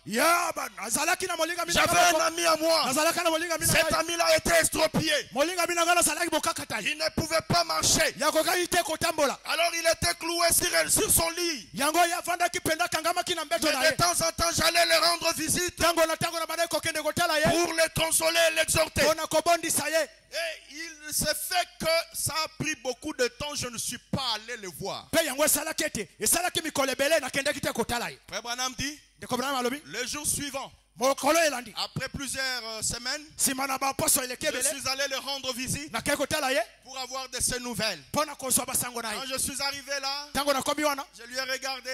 Cet ami-là a été estropié. Il ne pouvait pas marcher. Alors il était cloué sur son lit. Mais de temps en temps, j'allais le rendre visite pour le consoler et l'exhorter. Et il se fait que ça a pris beaucoup de temps, je ne suis pas allé le voir. Frère Branham dit, le jour suivant, après plusieurs semaines, je suis allé le rendre visite pour avoir de ses nouvelles. Quand je suis arrivé là, je lui ai regardé.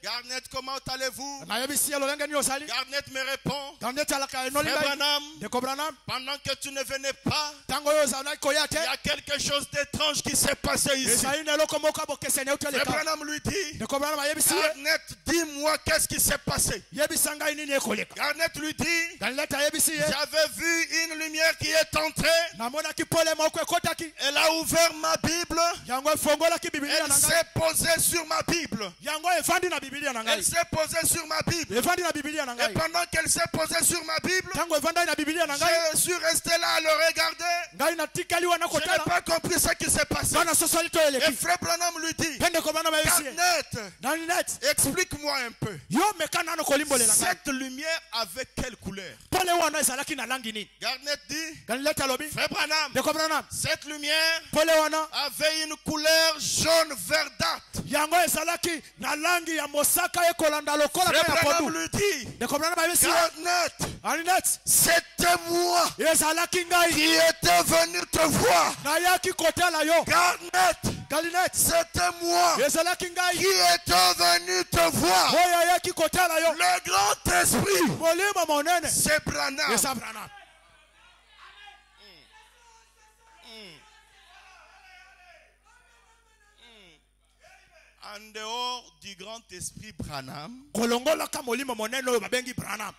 Garnett, comment allez-vous? Garnett me répond, Frère Branham, pendant que tu ne venais pas, il y a quelque chose d'étrange qui s'est passé ici. Frère Branham lui dit, Garnett, dis-moi qu'est-ce qui s'est passé. Garnett lui dit,
Garnett ayebisi ye
j'avais vu une lumière qui est entrée.
namonaki pole moko ekotaki
Elle a ouvert ma Bible.
yango efongolaki bibilia
Elle
na ngai
s'est posée sur ma Bible.
yango evandi na bibilia na ngai
Elle s'est posée sur ma Bible.
evandi na bibilia na
Et
ngai
pendant qu'elle s'est posée sur ma Bible,
tango evandai na bibilia na ngai
je suis resté là à le regarder.
ngai natikali wana
Je n'ai
kotala
pas compris ce qui s'est passé.
bana sosoli to
Et
eleki
frère Branham lui dit,
pende kobana bayesi ye
Garnett,
Garnett
explique-moi un peu.
yo meka nano kolimbolela ngai
Cette lumière avait quelle couleur?
pole wana ezalaki na langi nini
Garnett dit,
Garnett alobi
frère Branham,
ndeko Branham
cette lumière
pole wana
avait une couleur jaune verdâtre.
yango ezalaki na langi ya mosaka ekolanda lokola
Frère
pe ya
Branham
podu
lui dit,
ndeko Branham ayebisi ye
Garnett,
Garnett
c'était moi
ezalaki ngai
qui était venu te voir.
nayaki kotala yo
Garnett,
Garnett
c'était moi
ezalaki ngai
qui était venu te voir.
oyo ayaki kotala yo
Le grand esprit,
molimo monene
c'est Branham.
eza Branham
En dehors du grand esprit Branham,
kolongolaka molimo monene oyo babengi Branham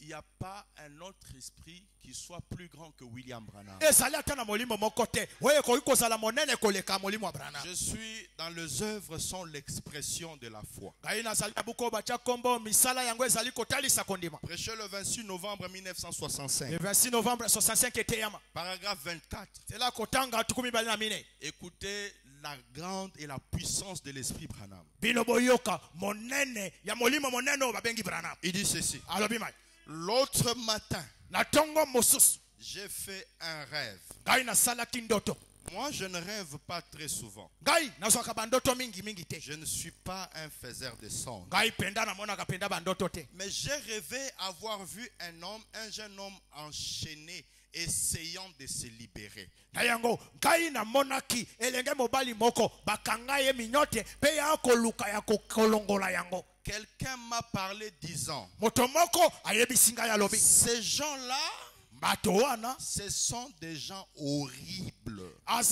il n'y a pas un autre esprit qui soit plus grand que William Branham.
ezali ata na molimo moko te oyo ekoki kozala monene koleka molimo ya Branham
Je suis dans les œuvres sont l'expression de la foi.
ngai nazali na buku oyo batya kombo misala yango ezali kotalisa kondima
Prêché le 26 novembre 1965.
le 26 novembre 65 eteyama
Paragraphe 24.
tela kotanga tukumi mibale na mine
Écoutez la grande et la puissance de l'esprit Branham.
bino boyoka monene ya molimo monene oyo babengi Branham
Il dit ceci.
alobi mai
L'autre matin,
na ntongo mosusu
j'ai fait un rêve.
ngai nasalaki ndoto
Moi, je ne rêve pas très souvent.
ngai nazwaka bandoto mingi te
Je ne suis pas un faiseur de songes.
ngai penda namonaka penda bandoto te
Mais j'ai rêvé avoir vu un jeune homme enchaîné, essayant de se libérer.
na yango ngai namonaki elenge mobali moko bakanga ye minyote mpe ya koluka ya kolongola yango
Quelqu'un m'a parlé disant,
moto moko ayebisi ngai alobi
ces gens-là,
bato wana
ce sont des gens horribles.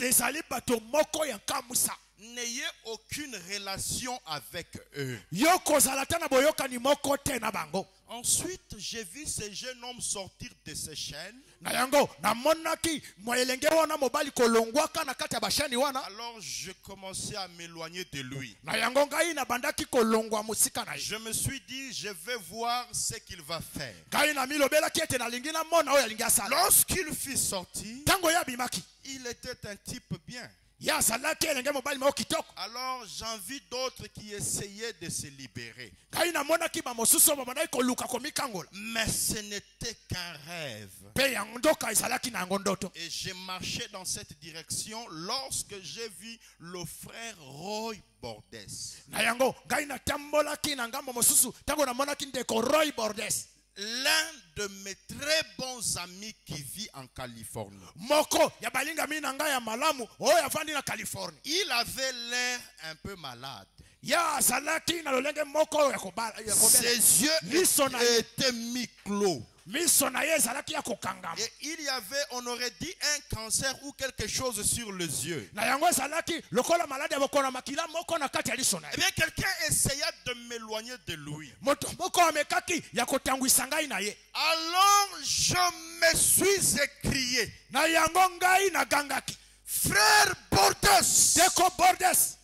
ezali bato moko ya nkamusa
N'ayez aucune relation avec eux.
yo kozala ta na boyokani moko te na bango
Ensuite, j'ai vu ce jeune homme sortir de ses chaînes.
na yango namonaki elenge wana mobali kolongwaka na kati ya bashani wana
Alors, je commençais à m'éloigner de lui.
na yango ngai nabandaki kolongwa mosika na ye
Je me suis dit, je vais voir ce qu'il va faire.
ngai namilobelaki ete nalingi namona oyo alingi asala
Lorsqu'il fut sorti,
ntango ye abimaki
il était un type bien.
ye azalaki elenge mobali moko kitoko
Alors j'en vis d'autres qui essayaient de se libérer.
ngai namonaki bamosusu oyo babandaki koluka komikangola
Mais ce n'était qu'un rêve.
mpe yango ndoka ezalaki na yango ndoto
Et j'ai marché dans cette direction lorsque j'ai vu le frère Roy Bordes.
na yango ngai natambolaki na ngambo mosusu ntango namonaki ndeko Roy Bordes
L'un de mes très bons amis qui vit en Californie.
moko ya balingami na ngai ya malamu oyo avandi na Californie
Il avait l'air un peu malade.
ya azalaki na lolenge moko oyo ya kobela
Ses yeux
Miso na ye.
étaient mi-clos.
miso na ye ezalaki ya kokangama
Et il y avait, on aurait dit, un cancer ou quelque chose sur les yeux.
na yango ezalaki lokola maladi ya bokola makila moko na kati ya liso na
Eh
ye
bien, quelqu'un essaya de m'éloigner de lui.
moto moko amekaki ya kotangwisa ngai na ye
Alors, je me suis écrié,
na yango ngai nagangaki
frère Bordes,
Deko Bordes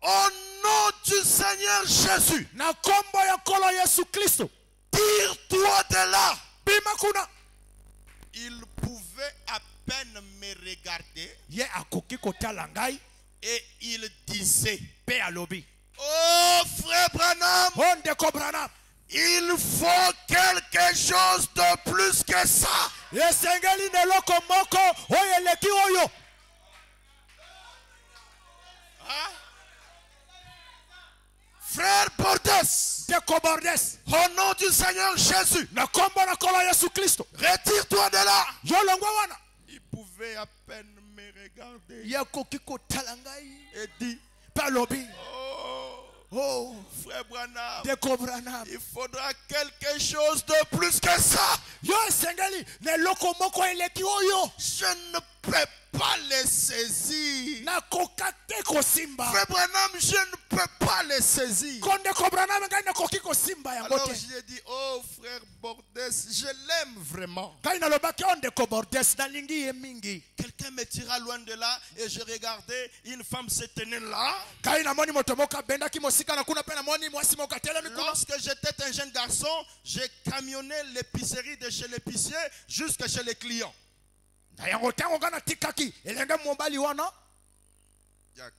au nom du Seigneur Jésus,
na kombo ya nkolo yesu kristo
tire-toi de là.
bima kuna
Il pouvait à peine me regarder
ye akoki kotala ngai
et il disait,
mpe alobi
oh frère Branham,
o ndeko Branham
il faut quelque chose de plus que ça.
esengeli na eloko moko oyo eleki oyo
Hein? Frère Bordes,
Deko Bordes
au nom du Seigneur Jésus,
na kombo na nkolo yesu kristo
retire-toi de là.
yo longwa wana
Il pouvait à peine me regarder
ye akoki kotala ngai
et dit,
mpe alobi
oh,
Oh,
Frère Branham,
Ndeko Branham.
il faudra quelque chose de plus que ça.
Yo sengeli ne loko moko eleki oyo.
Je ne peux pas les saisir.
Na kokate ko simba.
Frère Branham, je ne peux pas les saisir.
Konde ko Branham ngai na koki ko simba yango
Alors
te.
j'ai dit, oh frère Bordes, je l'aime vraiment.
Ngai na lobaki onde ko Bordes na lingi ye mingi.
Quelqu'un me tira loin de là et je regardais, une femme se tenait là.
Ngai na moni moto moka benda ki mosika na kuna pe na moni mwasi moka telemi kuna.
Lorsque j'étais un jeune garçon, j'ai camionné l'épicerie de chez l'épicier jusqu'à chez les clients.
Na yango tango ngana tikaki elenge mobali wana.
Jack.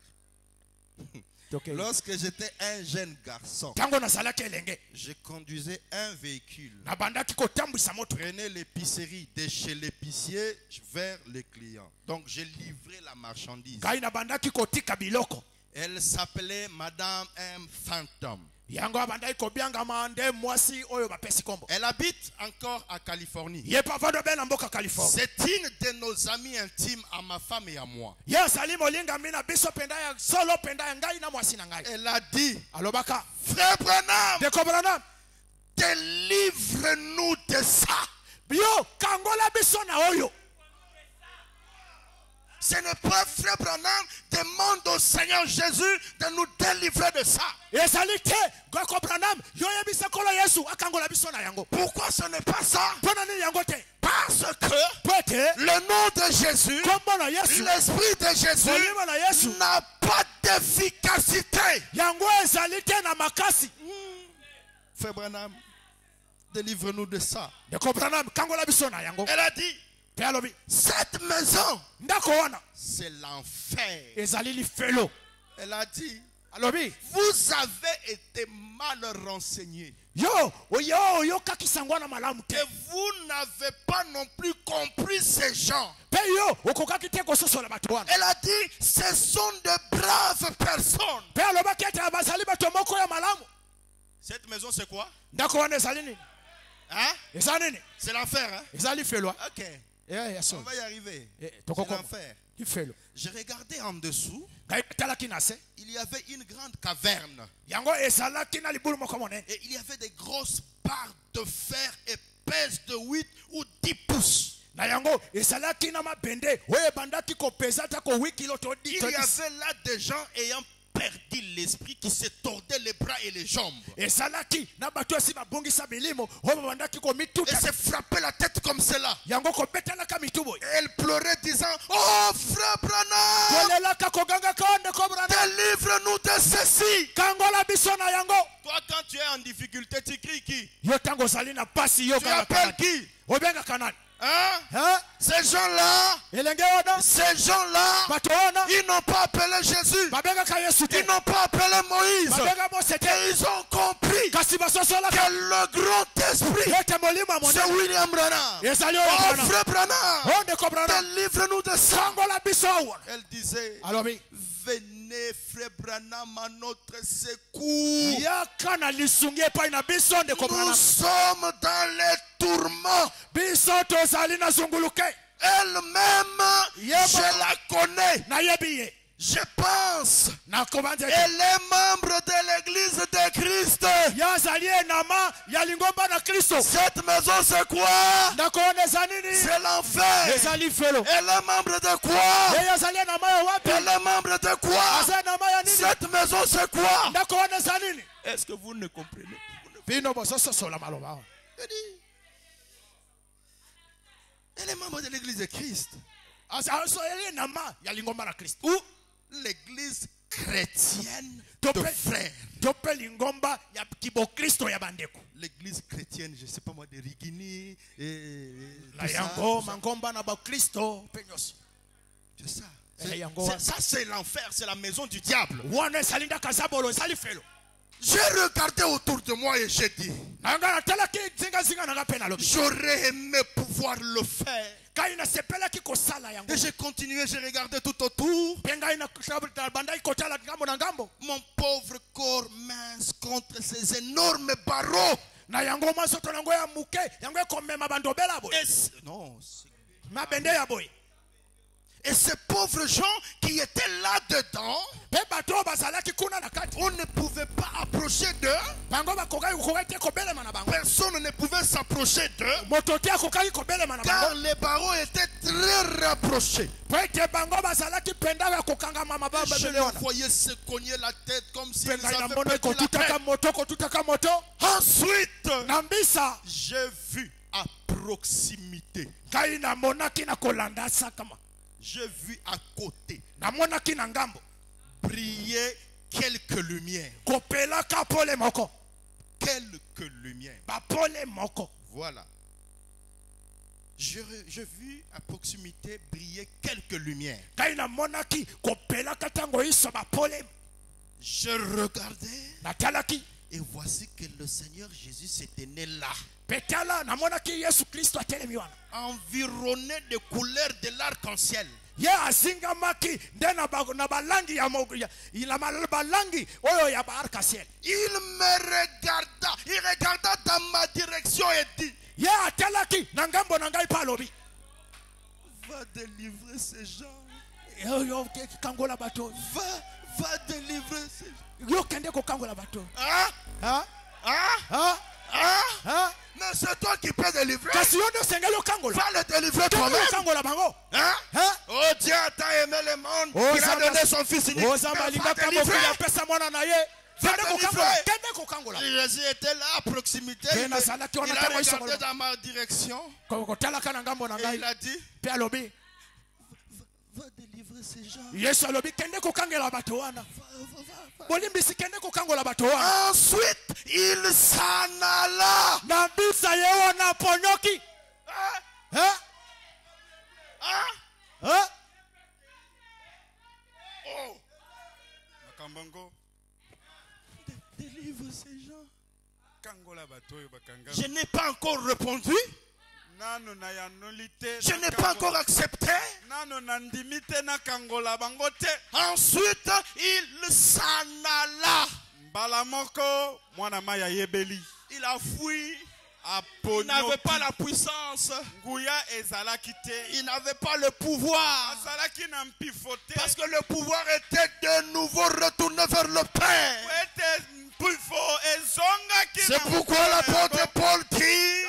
Okay.
Lorsque j'étais un jeune garçon,
Tango na salaki elenge.
je conduisais un véhicule.
Na bandaki ko tambwisa moto.
Prenais l'épicerie de chez l'épicier vers les clients. Donc j'ai livré la marchandise.
Ngai na bandaki ko tika biloko.
Elle s'appelait Madame M. Phantom.
Yango bandaki ko bianga mande mwasi oyo bapesi kombo.
Elle habite encore à Californie.
Ye pa vado bena mboka Californie.
C'est une de nos amies intimes à ma femme et à moi.
Ye salimo linga mina biso penda ya solo penda ya ngai na mwasi na ngai.
Elle a dit,
Alobaka.
Frère Branham,
Ndeko Branham.
délivre-nous de ça.
Yo kangola biso na oyo.
Ce n'est pas Frère Branham, demande au Seigneur Jésus de nous délivrer de ça.
Ezali te Ndeko Branham yo yebisa kolo Yesu akangola biso na yango.
Pourquoi ce n'est pas ça?
Pona ni yango te.
Parce que
Pete
le nom de Jésus,
kombo na Yesu.
l'esprit de Jésus
Molimo na Yesu.
n'a pas d'efficacité.
Yango ezali te na makasi.
Frère Branham, délivre-nous de ça.
Ndeko Branham kangola biso na yango.
Elle a dit,
Pe alobi.
cette maison,
Ndako wana
c'est l'enfer.
ezali lifelo.
Elle a dit,
Alobi.
vous avez été mal renseignés.
Yo kakisangwa na malamu te.
Et vous n'avez pas non plus compris ces gens.
Pe yo okokaki te ko sosola bato wana.
Elle a dit, ce sont de braves personnes.
Pe alobaki ete bazali bato moko ya malamu.
Cette maison, c'est quoi?
Ndako wana ezali nini?
Hein?
Ezali nini?
C'est l'enfer, hein?
Ezali felo.
Ok,
Yes.
on va y arriver. C'est
Tokoko.
l'enfer.
Ifelo.
Je regardais en dessous,
Ngai talaki na se.
il y avait une grande caverne.
Yango ezalaki na libulu moko monene.
Et il y avait des grosses barres de fer épaisses de 8 ou 10 pouces.
Na yango ezalaki na mabende oyo bandaki kopesa ta ko 8 kilo to
Il y avait là des gens ayant perdu l'esprit qui se tordaient les bras et les jambes.
ezalaki na bato esi babongisa milimo oyo bandaki ko
Et
mituta.
se frappaient la tête comme cela.
Yango kobetelaka mitubo.
Et elle pleurait disant, oh frère Branham,
Kolelaka koganga ka Ndeko Branham.
délivre-nous de ceci.
Kangola biso na yango.
Toi quand tu es en difficulté, tu cries qui?
Yo tango zali na pasi yo
Tu
kanga
appelles
kanani.
qui?
Obenga kanani.
Hein?
Hein?
Ces gens-là,
Elenge wana.
ces gens-là,
Bato wana.
ils n'ont pas appelé Jésus.
Babenga ka Yesu te.
Ils n'ont pas appelé Moïse.
Babenga Mose te.
Et ils ont compris
Kasi basosola
que
ka.
le grand esprit,
Yote molimo
c'est
monene.
William Branham.
Ezali
Oh
oyo kana.
frère Branham,
Oh Ndeko Branham.
délivre-nous de ça.
Kangola biso wana.
Elle disait,
Alobi.
venez frère Branham à notre secours.
Yaka na lisungi epai na biso Ndeko
Nous
Branham.
sommes dans les tourments.
Biso tozali na zunguluke.
Elle-même, je la connais.
Na yebi ye.
Je pense.
Na kobanje.
Elle est membre de l'église de Christ.
Yazali enama ya lingomba na Kristo.
Cette maison, c'est quoi?
Ndako wana ezali nini?
C'est l'enfer.
Ezali felo.
Elle est membre de quoi?
Ye yazali enama ya wapi?
Elle est membre de quoi?
Aza enama ya nini?
Cette maison, c'est quoi?
Ndako wana ezali nini?
Est-ce que vous ne comprenez pas?
Bino bosososola maloba.
Elle est membre de l'église de Christ.
Asa eli enama ya lingomba na Kristo.
Ou l'église chrétienne de frères.
Tope lingomba ya kibo Kristo ya bandeko.
L'église chrétienne, je ne sais pas moi, de Rigini et
La yango mangomba na ba Kristo penyos.
C'est ça.
Ça
C'est l'enfer, c'est la maison du diable.
Wana salinda kasabolo sali felo.
J'ai regardé autour de moi et j'ai dit,
Nanga tala ki zinga zinga na pena lobi.
j'aurais aimé pouvoir le faire.
Kaina sepela ki kosala yango.
Et j'ai continué, j'ai regardé tout autour.
Penga ina kushabta bandai kotala ngambo na ngambo.
Mon pauvre corps mince contre ces énormes barreaux.
Na yango masoto nango ya muke, yango komema bandobela boy.
Non.
Ma bende ya boy.
Et ces pauvres gens qui étaient là-dedans, On ne pouvait pas approcher d'eux. Personne ne pouvait s'approcher d'eux. Car les barreaux étaient très rapprochés. Je les voyais se cogner la tête comme s'ils avaient perdu la tête. Ensuite, j'ai vu à proximité. J'ai vu à côté briller quelques lumières. Quelques lumières. Voilà. J'ai vu à proximité briller quelques lumières. Je regardais et voici que le Seigneur Jésus se tenait là, environné de couleurs de l'arc-en-ciel. Il me regarda, il regarda dans ma direction et dit: va délivrer ces gens. Va délivrer ces gens. Mais c'est toi qui peux délivrer. Va le délivrer toi-même. Oh, Dieu a tant aimé le monde qu'il a donné son fils unique. Jésus était là à proximité. Il a regardé dans ma direction. Et il a dit: va délivrer ces gens. Ensuite, il s'en alla. Délivre ces gens. Je n'ai pas encore répondu. Je n'ai pas encore accepté. Ensuite, il s'en alla. Il a fui. Il n'avait pas la puissance. Il n'avait pas le pouvoir. Parce que le pouvoir était de nouveau retourné vers le Père. C'est pourquoi l'apôtre Paul dit: et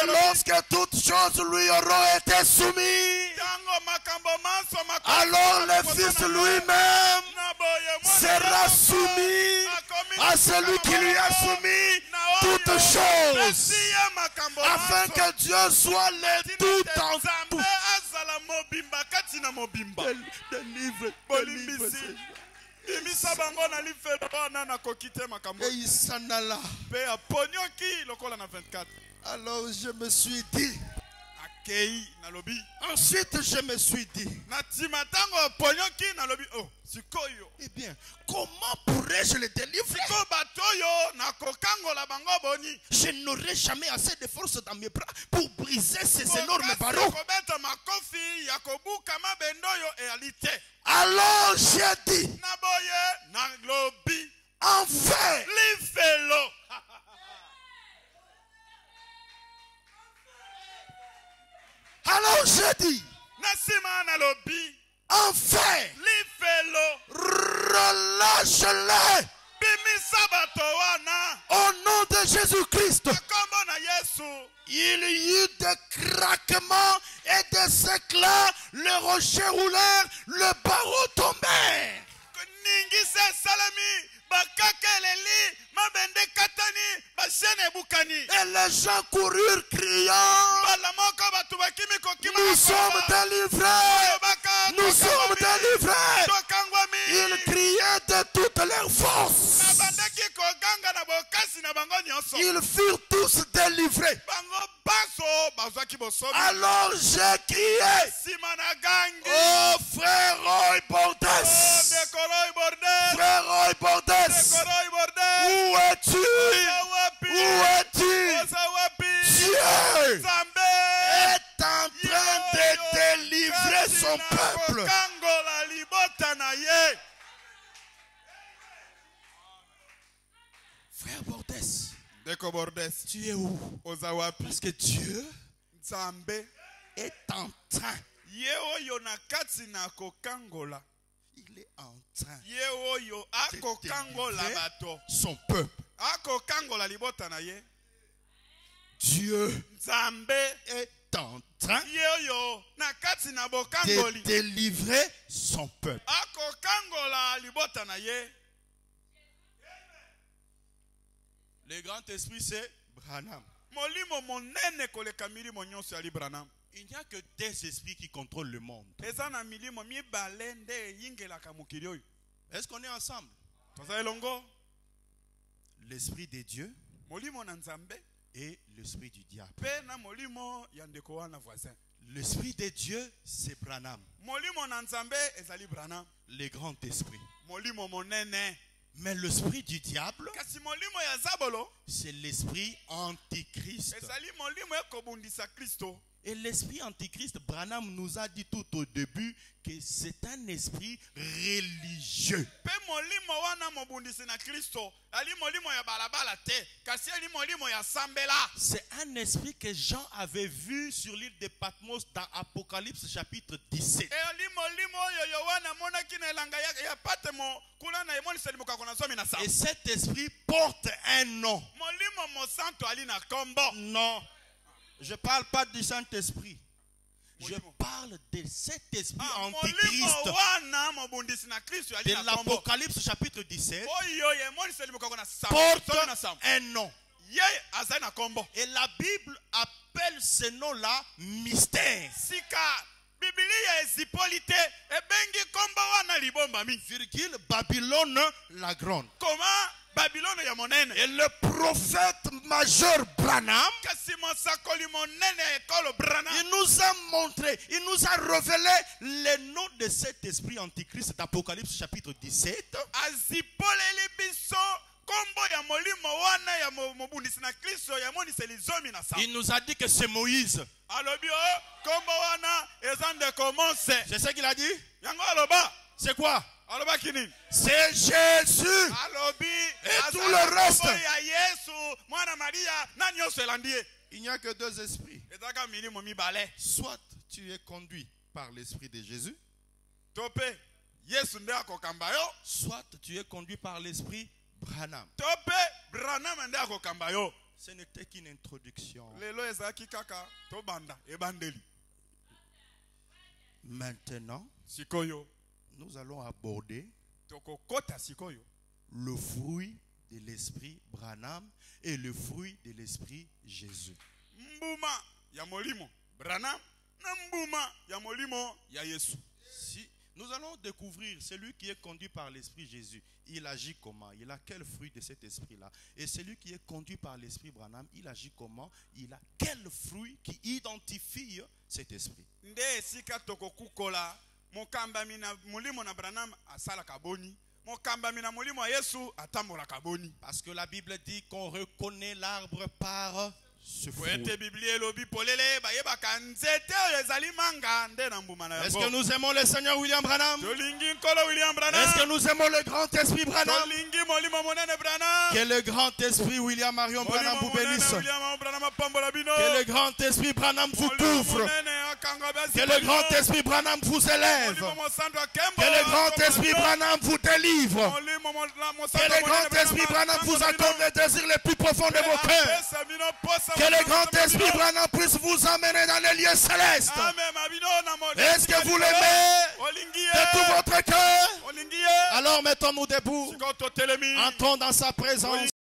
lorsque toutes choses lui auront été soumises, alors le Fils lui-même sera soumis à celui qui lui a soumis toutes choses, afin que Dieu soit le tout en tout. Délivre. Et il s'en alla. Alors je me suis dit, ensuite je me suis dit, eh bien, comment pourrais-je le délivrer? Je n'aurai jamais assez de force dans mes bras pour briser ces énormes barreaux. Alors j'ai dit, enfin, alors j'ai dit, enfin, relâche-les au nom de Jésus-Christ. Il y eut des craquements et des éclats, le rocher roulèrent, le barreau tombait. Et les gens coururent criant: nous sommes délivrés! Nous sommes délivrés! Ils criaient de toutes leurs forces. Ils furent tous délivrés. Alors j'ai crié: oh frère Roy Bordes! Frère Roy Bordes! Où es-tu? Où es-tu? Dieu est en train de délivrer son peuple. Frère Bordes, tu es où? Parce que Dieu est en train. il est en train
ye oyo akokangola
délivrer
bato
son peuple.
akokangola libota na ye
Dieu
nzambe
est en train
ye oyo na kati na
de
bokangoli
délivrer son peuple.
akokangola libota na ye.
Le grand esprit, c'est Branham.
molimo monene koleka milimo nyonso ya Branham.
Il n'y a que des esprits qui contrôlent le monde.
eza na milimo mibale nde eyingelaka mokili oyo.
Est-ce qu'on est ensemble?
toza elongo
L'esprit de Dieu
molimo na nzambe
et l'esprit du diable.
pe na molimo ya ndeko wana voisin.
L'esprit de Dieu, c'est Branham,
molimo na nzambe ezali Branham,
le grand esprit.
molimo monene.
Mais l'esprit du diable,
kasi molimo ya zabolo
c'est l'esprit antichrist.
ezali molimo ekobundisa Kristo.
Et l'esprit antichrist, Branham nous a dit tout au début que c'est un esprit religieux.
pe molimo wana mobundisi na Kristo ali molimo ya balabala te kasi ali molimo ya sambela.
C'est un esprit que Jean avait vu sur l'île de Patmos dans Apocalypse chapitre 17.
ali molimo oyo Yohana amonaki na elanga ya Patmo kuna na emoniseli mokako na zomi na
Et
saba.
cet esprit porte un nom.
molimo mosanto ali na kombo.
Non, je ne parle pas du Saint-Esprit. Je
Molimo.
parle de cet esprit
molimo
antichrist
wana mobundisi na Kristo ali
de
na kombo.
l'Apocalypse chapitre 17.
oyo ye emoniseli mokako na
Porte
zomi na saba.
un nom.
ye azali na kombo.
Et la Bible appelle ce nom-là mystère.
sika Biblia ezipoli te ebengi kombo wana libombami.
Virgule Babylone la grande.
koma Babilone ya monene.
Et le prophète majeur Branham,
kasi mosakoli monene ya ekolo Branham
il nous a montré, il nous a révélé le nom de cet esprit antichrist d'Apocalypse chapitre 17.
azipoleli biso kombo ya molimo wana ya mobundisi na Kristo ya moniseli zomi na saba.
Il nous a dit que c'est Moïse.
alobi o kombo wana eza ndeko Mose.
C'est ce qu'il a dit.
yango aloba
C'est quoi?
alobaki nini?
C'est Jésus.
alobi
Et tout
azali
le reste.
kombo ya Yesu mwana Maria na nyonso elandi ye.
Il n'y a que deux esprits.
ezaka milimo mibale.
Soit tu es conduit par l'esprit de Jésus,
to pe Yesu nde akokamba yo,
soit tu es conduit par l'esprit Branham.
to pe Branham nde akokamba yo.
Ce n'était qu'une introduction.
lelo ezalaki kaka tobanda ebandeli.
Maintenant,
sikoyo
nous allons aborder
tokokota sikoyo
le fruit de l'esprit Branham et le fruit de l'esprit Jésus.
mbuma ya molimo Branham na mbuma ya molimo ya Yesu.
Si nous allons découvrir celui qui est conduit par l'esprit Jésus, il agit comment? Il a quel fruit de cet esprit-là? Et celui qui est conduit par l'esprit Branham, il agit comment? Il a quel fruit qui identifie cet esprit?
nde esika tokokukola mokambami na molimo na Branham asalaka boni, mokambami na molimo ya Yesu atambolaka boni.
Parce que la Bible dit qu'on reconnaît l'arbre par ce fruit.
ete Biblia elobi polele bayebaka nzete oyo ezali manga nde na mbuma na
Est-ce que
yango.
nous aimons le Seigneur William Branham?
tolingi nkolo William Branham.
Est-ce que nous aimons le grand esprit Branham?
tolingi molimo monene Branham.
Que le grand esprit William Marion Branham
molimo
vous
monene
bénisse.
William Branham apambola bino.
Que le grand esprit Branham vous
Molimo
couvre.
monene akanga basi
Que le grand esprit Branham vous élève.
molimo mosantu akembo.
Que le grand esprit Branham vous délivre.
molimo mosantu
Que le grand esprit Branham vous accorde les désirs les plus profonds de vos cœurs. Que le grand esprit Branham puisse vous emmener dans les lieux célestes. Est-ce que vous l'aimez de tout votre cœur? Alors mettons-nous debout. Entrons dans sa présence.